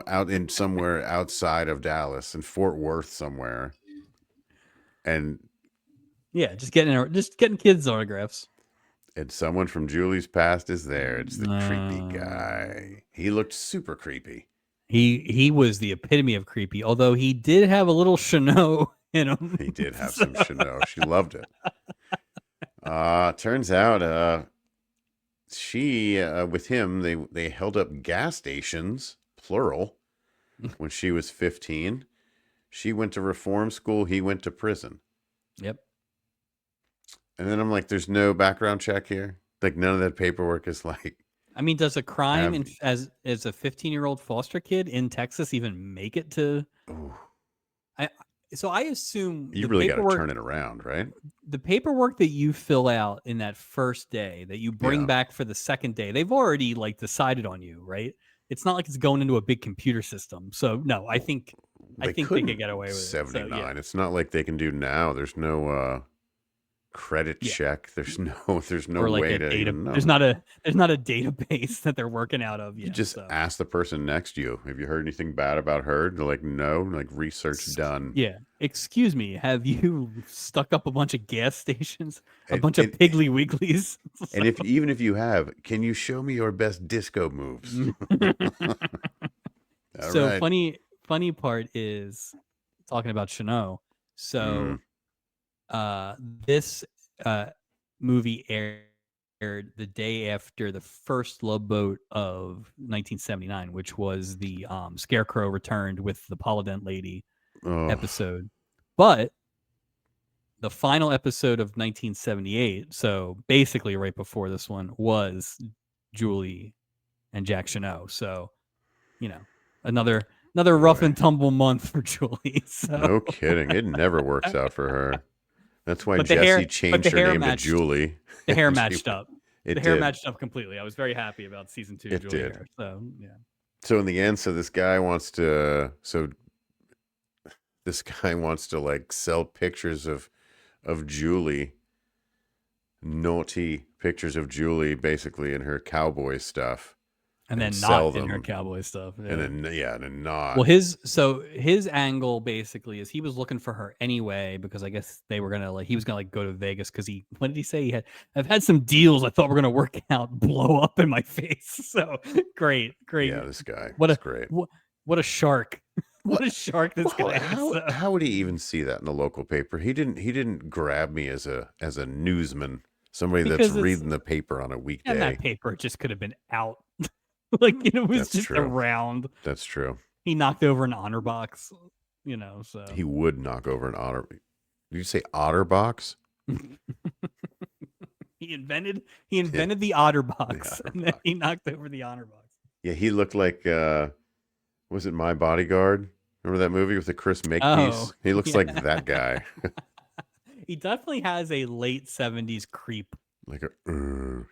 A: Out in somewhere outside of Dallas, in Fort Worth somewhere. And
B: yeah, just getting kids autographs.
A: And someone from Julie's past is there. It's the creepy
B: No.
A: guy. He looked super creepy.
B: He was the epitome of creepy, although he did have a little Chanel in him.
A: He did have some Chanel. She loved it. Turns out she with him, they held up gas stations, plural, when she was 15. She went to reform school, he went to prison.
B: Yep.
A: And then I'm like, there's no background check here. None of that paperwork is
B: I mean, does a crime
A: Have-
B: as a 15-year-old foster kid in Texas even make it to?
A: Ooh,
B: So I assume
A: you
B: the
A: really got to
B: paperwork,
A: turn it around, right?
B: the paperwork that you fill out in that first day that you bring
A: Yeah.
B: back for the second day, they've already decided on you, right? It's not like it's going into a big computer system. So no, I think they could get away with
A: 79.
B: it. So, yeah.
A: It's not like they can do now. There's no credit check. There's no
B: Or
A: way
B: a
A: to
B: data.
A: even know.
B: There's not a database that they're working out of.
A: You
B: yet,
A: just
B: so.
A: ask the person next to you, have you heard anything bad about her? They're like, no. Research done.
B: Yeah. Excuse me. Have you stuck up a bunch of gas stations? A
A: And-
B: bunch of
A: and-
B: Piggly Wigglies?
A: And even if you have, can you show me your best disco moves? All
B: So
A: right.
B: funny part is talking about Chanel. So this movie aired the day after the first Love Boat of 1979, which was the Scarecrow Returned with the Polydent Lady
A: Oh,
B: episode. But the final episode of 1978, so basically right before this one, was Julie and Jack Chanel. So, another rough
A: Boy.
B: and tumble month for Julie. So.
A: no kidding. It never works out for her. That's why
B: But the
A: Jesse
B: hair-
A: changed
B: but the
A: her
B: hair
A: name
B: matched-
A: to Julie.
B: The hair
A: She-
B: matched up.
A: It
B: The hair
A: did.
B: matched up completely. I was very happy about season 2
A: It
B: Julie
A: did.
B: hair. So, yeah.
A: So in the end, this guy wants to like sell pictures of Julie, naughty pictures of Julie, basically in her cowboy stuff,
B: And
A: and
B: then
A: sell
B: not in her
A: them,
B: cowboy stuff.
A: and
B: Yeah.
A: then and
B: Well,
A: not.
B: his angle basically is he was looking for her anyway because I guess they were gonna he was gonna go to Vegas because what did he say? I've had some deals I thought were gonna work out, blow up in my face. So great.
A: Yeah, this guy
B: What
A: is
B: a
A: great.
B: what a shark. What
A: What?
B: a shark this
A: Well,
B: guy is. So.
A: how would he even see that in the local paper? He didn't grab me as a newsman, somebody that's
B: Because it's
A: reading the paper on a
B: and that
A: weekday.
B: paper just could have been out. Like it was
A: That's
B: just
A: true.
B: around.
A: That's true.
B: He knocked over an honor box, so
A: He would knock over an otter. Did you say otter box?
B: he invented the otter box,
A: otter
B: and then
A: box.
B: he knocked over the honor box.
A: Yeah, he looked like was it My Bodyguard? Remember that movie with the Chris Makepeace?
B: Oh,
A: He looks
B: yeah.
A: like that guy.
B: He definitely has a late 70s creep.
A: Like a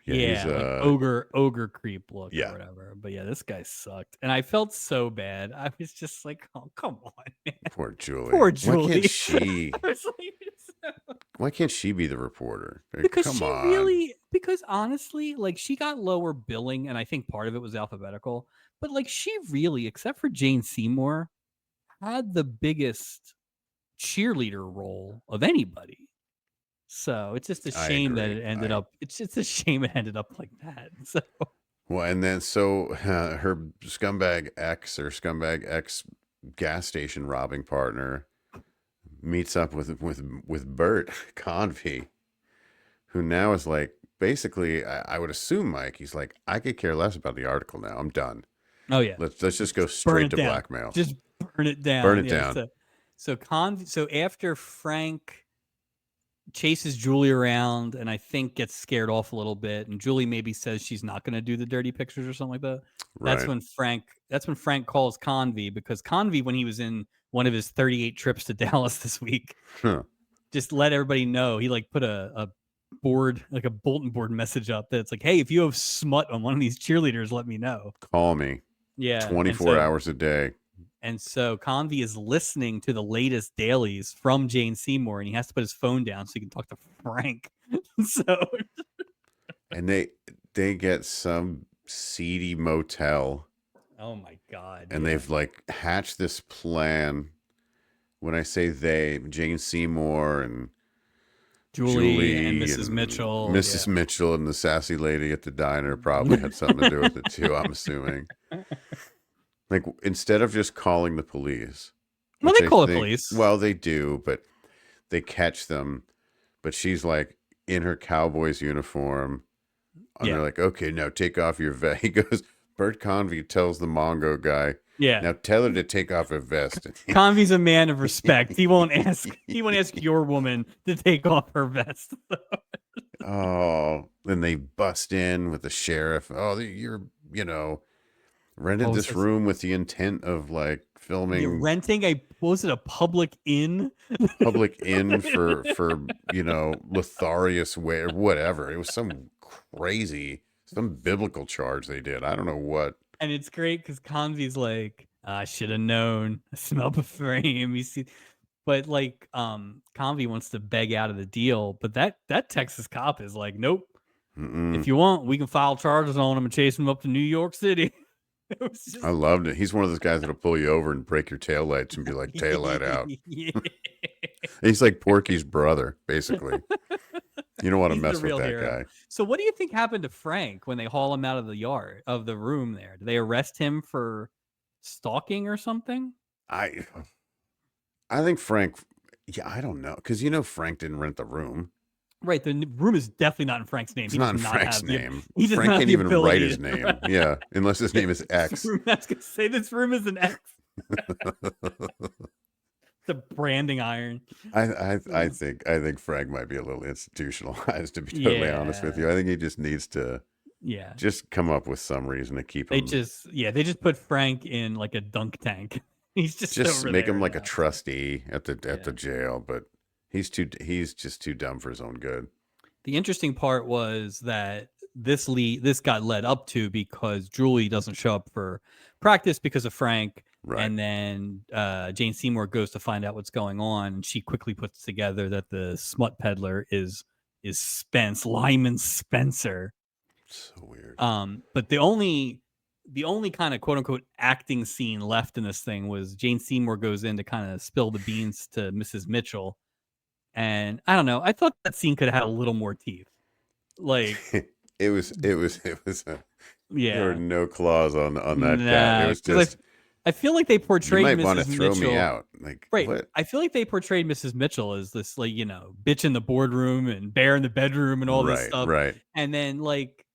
B: Yeah,
A: he's
B: like ogre creep look or whatever. But yeah, this guy sucked. And I felt so bad. I was just like, oh, come on, man.
A: poor Julie.
B: Poor Julie.
A: Why can't she be the reporter? Like,
B: Because
A: come
B: she
A: on.
B: really, because honestly, like she got lower billing, and I think part of it was alphabetical. But like she really, except for Jane Seymour, had the biggest cheerleader role of anybody. So it's just a shame that it ended up. It's just a shame it ended up like that. So
A: well, and then her scumbag ex gas station robbing partner meets up with Bert Convey, who now is like basically I would assume Mike. He's like, I could care less about the article now. I'm done.
B: Oh yeah,
A: let's just go straight to blackmail.
B: Just burn it down.
A: Burn it down.
B: So after Frank chases Julie around and I think gets scared off a little bit, and Julie maybe says she's not going to do the dirty pictures or something like that.
A: Right.
B: That's when Frank calls Convey, because Convey, when he was in one of his 38 trips to Dallas this week, just let everybody know. He like put a board, like a bulletin board message up that's like, hey, if you have smut on one of these cheerleaders, let me know.
A: Call me.
B: Yeah.
A: 24 hours a day.
B: And so Convey is listening to the latest dailies from Jane Seymour, and he has to put his phone down so he can talk to Frank.
A: And they get some seedy motel.
B: Oh my God.
A: And they've like hatched this plan. When I say they, Jane Seymour and Julie
B: and Mrs. Mitchell.
A: Mrs. Mitchell and the sassy lady at the diner probably had something to do with it too, I'm assuming. Like, instead of just calling the police.
B: Well, they call the police.
A: Well, they do, but they catch them. But she's like in her cowboy's uniform. And they're like, okay, now take off your vest. He goes, Bert Convey tells the Mongo guy, now tell her to take off her vest.
B: Convey's a man of respect. He won't ask your woman to take off her vest.
A: Oh, then they bust in with the sheriff. Oh, you're, rented this room with the intent of like filming.
B: You're renting a public inn?
A: Public inn for Lotharius way or whatever. It was some biblical charge they did. I don't know what.
B: And it's great because Convey's like, I should have known. I smell the frame. You see, but like Convey wants to beg out of the deal, but that Texas cop is like, nope. If you want, we can file charges on him and chase him up to New York City.
A: I loved it. He's one of those guys that'll pull you over and break your taillights and be like, taillight out. He's like Porky's brother, basically. You don't want to mess with that guy.
B: So what do you think happened to Frank when they haul him out of the room there? Did they arrest him for stalking or something?
A: I think Frank, I don't know. Because Frank didn't rent the room.
B: Right, the room is definitely not in Frank's name.
A: It's not in Frank's name.
B: Frank
A: can't even write his name. Yeah, unless his name is X.
B: I was going to say this room is an X. The branding iron.
A: I think Frank might be a little institutionalized, to be totally honest with you. I think he just needs to just come up with some reason to keep him.
B: They just put Frank in like a dunk tank. He's just
A: make him like a trustee at the jail, but he's just too dumb for his own good.
B: The interesting part was that this got led up to because Julie doesn't show up for practice because of Frank.
A: Right.
B: And then Jane Seymour goes to find out what's going on, and she quickly puts together that the smut peddler is Lyman Spencer.
A: So weird.
B: But the only kind of quote unquote acting scene left in this thing was Jane Seymour goes in to kind of spill the beans to Mrs. Mitchell. And I don't know, I thought that scene could have had a little more teeth. Like
A: it was there were no claws on that cat. It was just
B: I feel like they portrayed
A: you might
B: Mrs.
A: want to throw
B: Mitchell,
A: me out. Like,
B: right.
A: What?
B: I feel like they portrayed Mrs. Mitchell as this, like, you know, bitch in the boardroom and bear in the bedroom and all this stuff.
A: Right.
B: And then, like,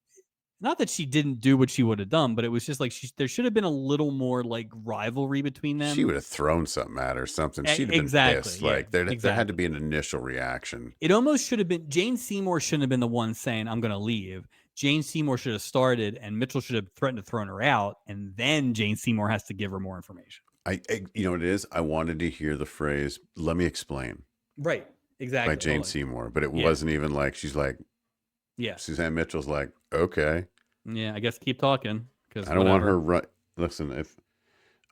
B: not that she didn't do what she would have done, but it was just like there should have been a little more like rivalry between them.
A: She would have thrown something at her, something. She'd have been pissed.
B: Yeah,
A: like there had to be an initial reaction.
B: It almost should have been Jane Seymour shouldn't have been the one saying I'm going to leave. Jane Seymour should have started, and Mitchell should have threatened to throw her out, and then Jane Seymour has to give her more information.
A: You know what it is? I wanted to hear the phrase, "Let me explain."
B: Right. Exactly.
A: By Jane Seymour, but it wasn't even like she's like,
B: yeah.
A: Suzanne Mitchell's like, okay.
B: Yeah, I guess keep talking because
A: I don't want her Listen, if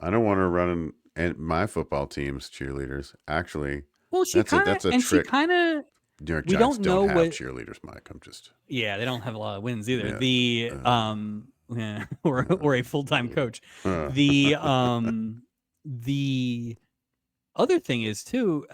A: I don't want her running and my football team's cheerleaders. Actually,
B: well, that's a trick. She kind of.
A: New York Giants don't have cheerleaders, Mike. I'm just.
B: Yeah, they don't have a lot of wins either. Yeah. or a full-time coach. The other thing is too,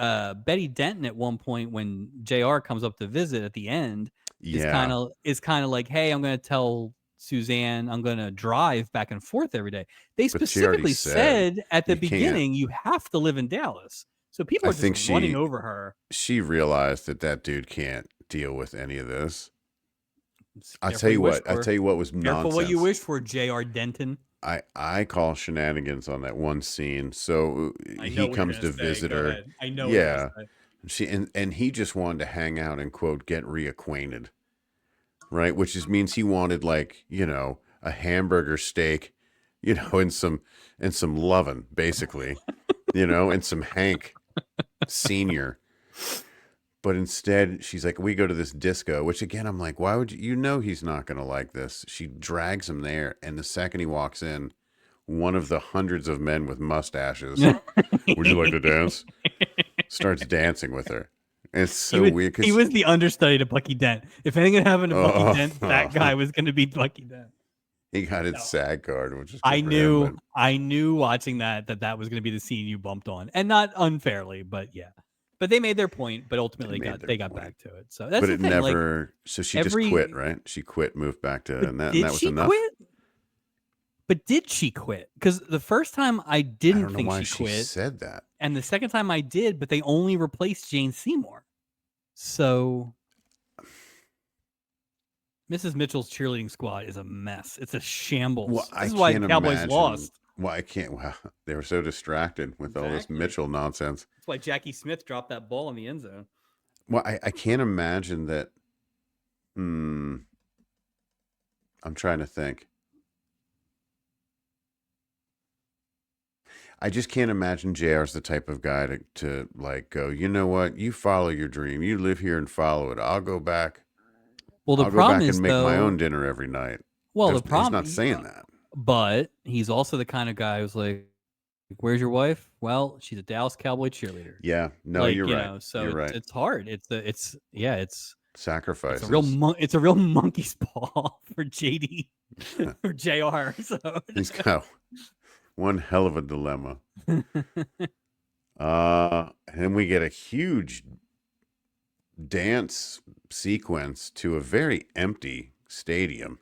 B: Betty Denton at one point when JR comes up to visit at the end is kind of like, hey, I'm going to tell Suzanne I'm going to drive back and forth every day. They specifically said at the beginning you have to live in Dallas. So people are just running over her.
A: She realized that dude can't deal with any of this. I'll tell you what was nonsense.
B: Careful what you wish for, J.R. Denton.
A: I call shenanigans on that one scene. So he comes to visit her.
B: I know.
A: Yeah. And he just wanted to hang out and quote get reacquainted. Right? Which means he wanted like, you know, a hamburger steak, you know, and some lovin', basically. You know, and some Hank Senior. But instead, she's like, we go to this disco, which again, I'm like, why would you know he's not going to like this? She drags him there. And the second he walks in, one of the hundreds of men with mustaches, would you like to dance? Starts dancing with her. And it's so weird.
B: He was the understudy to Bucky Dent. If anything happened to Bucky Dent, that guy was going to be Bucky Dent.
A: He got his SAG card, which is
B: I knew watching that was going to be the scene you bumped on. And not unfairly, but yeah. But they made their point, but ultimately they got back to it. So that's
A: but
B: the
A: it
B: thing.
A: never. Like, so she just quit, right? She quit, moved back to, and that was enough.
B: Quit? But did she quit? Because the first time I didn't think she quit.
A: She said that,
B: and the second time I did, but they only replaced Jane Seymour. So Mrs. Mitchell's cheerleading squad is a mess. It's a shambles.
A: Well,
B: this is why the Cowboys lost.
A: Well, I can't. Well, they were so distracted with all this Mitchell nonsense.
B: That's why Jackie Smith dropped that ball in the end zone.
A: Well, I can't imagine that. I'm trying to think. I just can't imagine JR's the type of guy to like go, you know what? You follow your dream. You live here and follow it. I'll go back.
B: Well, the problem is,
A: and make my own dinner every night.
B: Well, the problem
A: he's not saying that.
B: But he's also the kind of guy who's like, where's your wife? Well, she's a Dallas Cowboy cheerleader.
A: Yeah. No,
B: like,
A: you're right.
B: Know, so
A: you're right.
B: It's hard. It's
A: sacrifice.
B: It's a real monkey's paw for JD or JR. So
A: he's got one hell of a dilemma. And we get a huge dance sequence to a very empty stadium.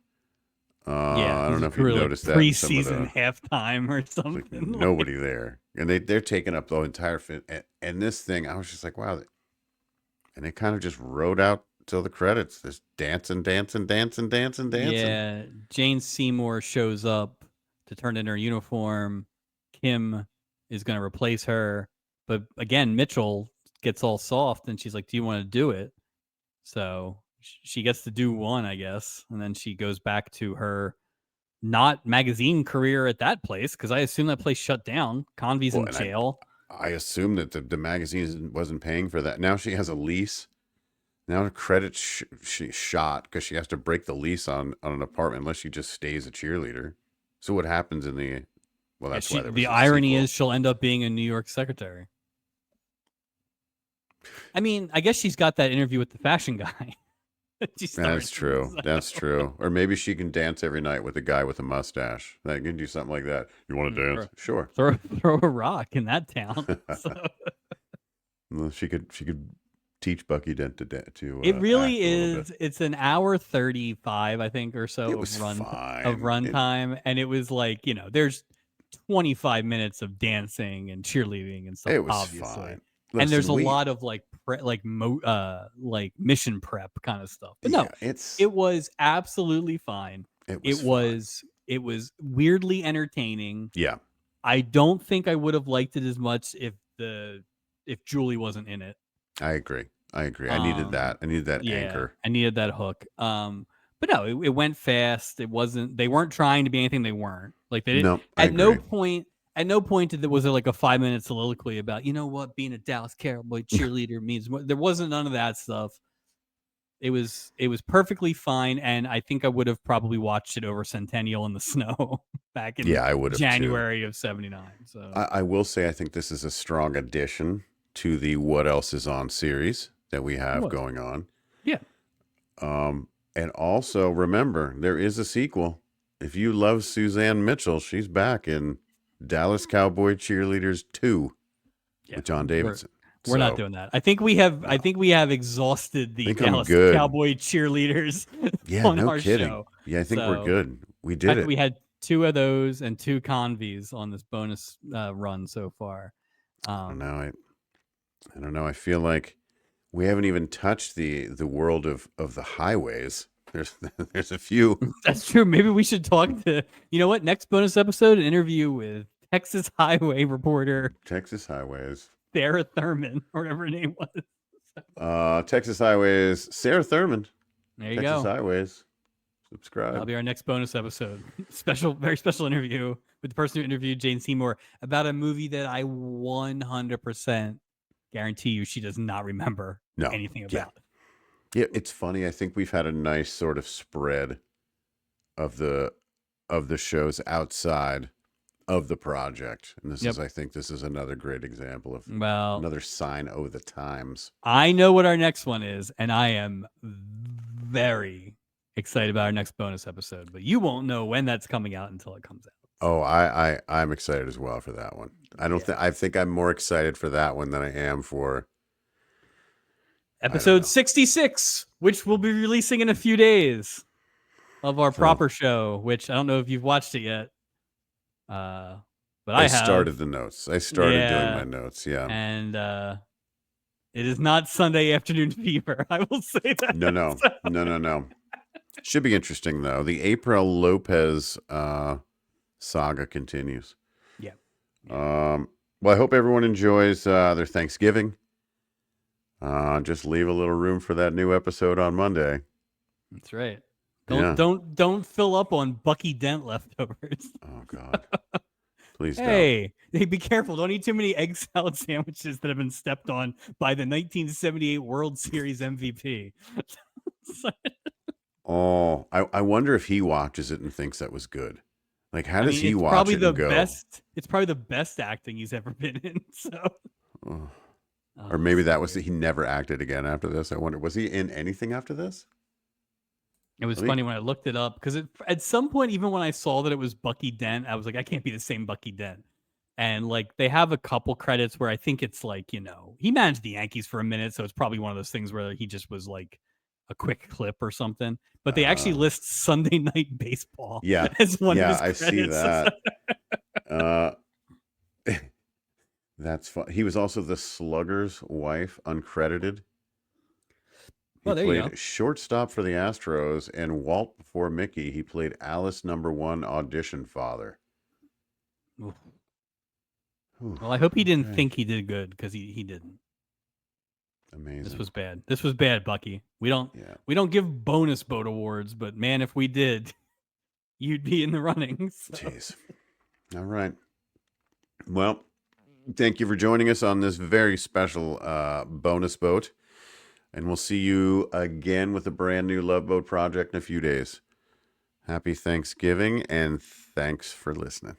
A: I don't know if you noticed that
B: preseason halftime or something.
A: Like nobody there, and they're taking up the entire and this thing. I was just like, wow, and they kind of just rode out till the credits. This dancing.
B: Yeah, Jane Seymour shows up to turn in her uniform. Kim is going to replace her, but again, Mitchell gets all soft, and she's like, "Do you want to do it?" So she gets to do one, I guess, and then she goes back to her not magazine career at that place because I assume that place shut down. Convey's in jail.
A: I assume that the magazine wasn't paying for that. Now she has a lease, Now her credit she shot because she has to break the lease on an apartment unless she just stays a cheerleader. So what happens in the? Well,
B: Yeah,
A: that's why there was
B: the
A: a
B: irony
A: sequel.
B: is she'll end up being a New York secretary. I mean, I guess she's got that interview with the fashion guy.
A: That's true.
B: So.
A: That's true. Or maybe she can dance every night with a guy with a mustache. That can do something like that. You want to dance? Sure.
B: Throw a rock in that town. So.
A: Well, she could teach Bucky Dent to
B: It really
A: act a little
B: is.
A: bit.
B: It's an hour 35, I think, or so
A: It was
B: of
A: fine.
B: runtime, and it was like, there's 25 minutes of dancing and cheerleading and stuff.
A: It was
B: obviously.
A: fine.
B: Listen, and there's a lot of like mission prep kind of stuff. But no, it was absolutely fine. It was weirdly entertaining.
A: Yeah.
B: I don't think I would have liked it as much if Julie wasn't in it.
A: I agree. I needed that. I needed that anchor.
B: I needed that hook. But no, it went fast. They weren't trying to be anything they weren't. Like they didn't. At no point was there like a 5-minute soliloquy about, what being a Dallas Cowboy cheerleader means. There wasn't none of that stuff. It was perfectly fine, and I think I would have probably watched it over Centennial in the snow back in
A: I would have
B: January of '79. So
A: I will say I think this is a strong addition to the What Else Is On series that we have going on.
B: Yeah.
A: And also remember, there is a sequel. If you love Suzanne Mitchell, she's back in Dallas Cowboy Cheerleaders 2 with John Davidson.
B: We're not doing that. I think we have. No. I think we have exhausted the Dallas Cowboy Cheerleaders. On
A: no
B: our
A: kidding.
B: Show.
A: Yeah, I think we're good. We did it.
B: We had 2 of those and 2 Conveys on this bonus run so far.
A: I don't know. I feel like we haven't even touched the world of the highways. There's a few.
B: That's true. Maybe we should talk to. You know what? Next bonus episode, an interview with Texas Highway reporter.
A: Texas Highways.
B: Sarah Thurman, or whatever her name was.
A: Texas Highways, Sarah Thurman.
B: There you
A: Texas
B: go.
A: Highways. Subscribe.
B: That'll be our next bonus episode. Very special interview with the person who interviewed Jane Seymour about a movie that I 100% guarantee you she does not remember anything about.
A: Yeah, it's funny. I think we've had a nice sort of spread of the shows outside of the project, and this I think this is another great example of another sign of the times.
B: I know what our next one is, and I am very excited about our next bonus episode, but you won't know when that's coming out until it comes out.
A: Oh, I'm excited as well for that one. I think I'm more excited for that one than I am for
B: episode 66, which we'll be releasing in a few days of our proper show, which I don't know if you've watched it yet. But I have.
A: Started the notes. I started doing my notes. Yeah.
B: And it is not Sunday Afternoon Fever. I will say that.
A: No. Should be interesting though. The April Lopez saga continues.
B: Yeah.
A: Well, I hope everyone enjoys their Thanksgiving. Just leave a little room for that new episode on Monday.
B: That's right. Don't fill up on Bucky Dent leftovers.
A: Oh God. Please don't.
B: Hey, be careful. Don't eat too many egg salad sandwiches that have been stepped on by the 1978 World Series MVP.
A: Oh, I wonder if he watches it and thinks that was good. Like, how does he watch it and go?
B: It's probably the best acting he's ever been in. So,
A: or maybe that was he never acted again after this. I wonder, was he in anything after this?
B: It was funny when I looked it up because at some point, even when I saw that it was Bucky Dent, I was like, I can't be the same Bucky Dent. And like they have a couple credits where I think it's like, he managed the Yankees for a minute. So it's probably one of those things where he just was like a quick clip or something. But they actually list Sunday Night Baseball as one of his credits.
A: I see that. That's fun. He was also the Slugger's wife, uncredited. He played shortstop for the Astros, and Walt before Mickey. He played Alice #1 audition father.
B: Ooh. Well, I hope he didn't think he did good because he didn't.
A: Amazing.
B: This was bad, Bucky. We don't give bonus boat awards, but man, if we did, you'd be in the running. So.
A: Jeez. All right. Well, thank you for joining us on this very special bonus boat. And we'll see you again with a brand new Love Boat project in a few days. Happy Thanksgiving, and thanks for listening.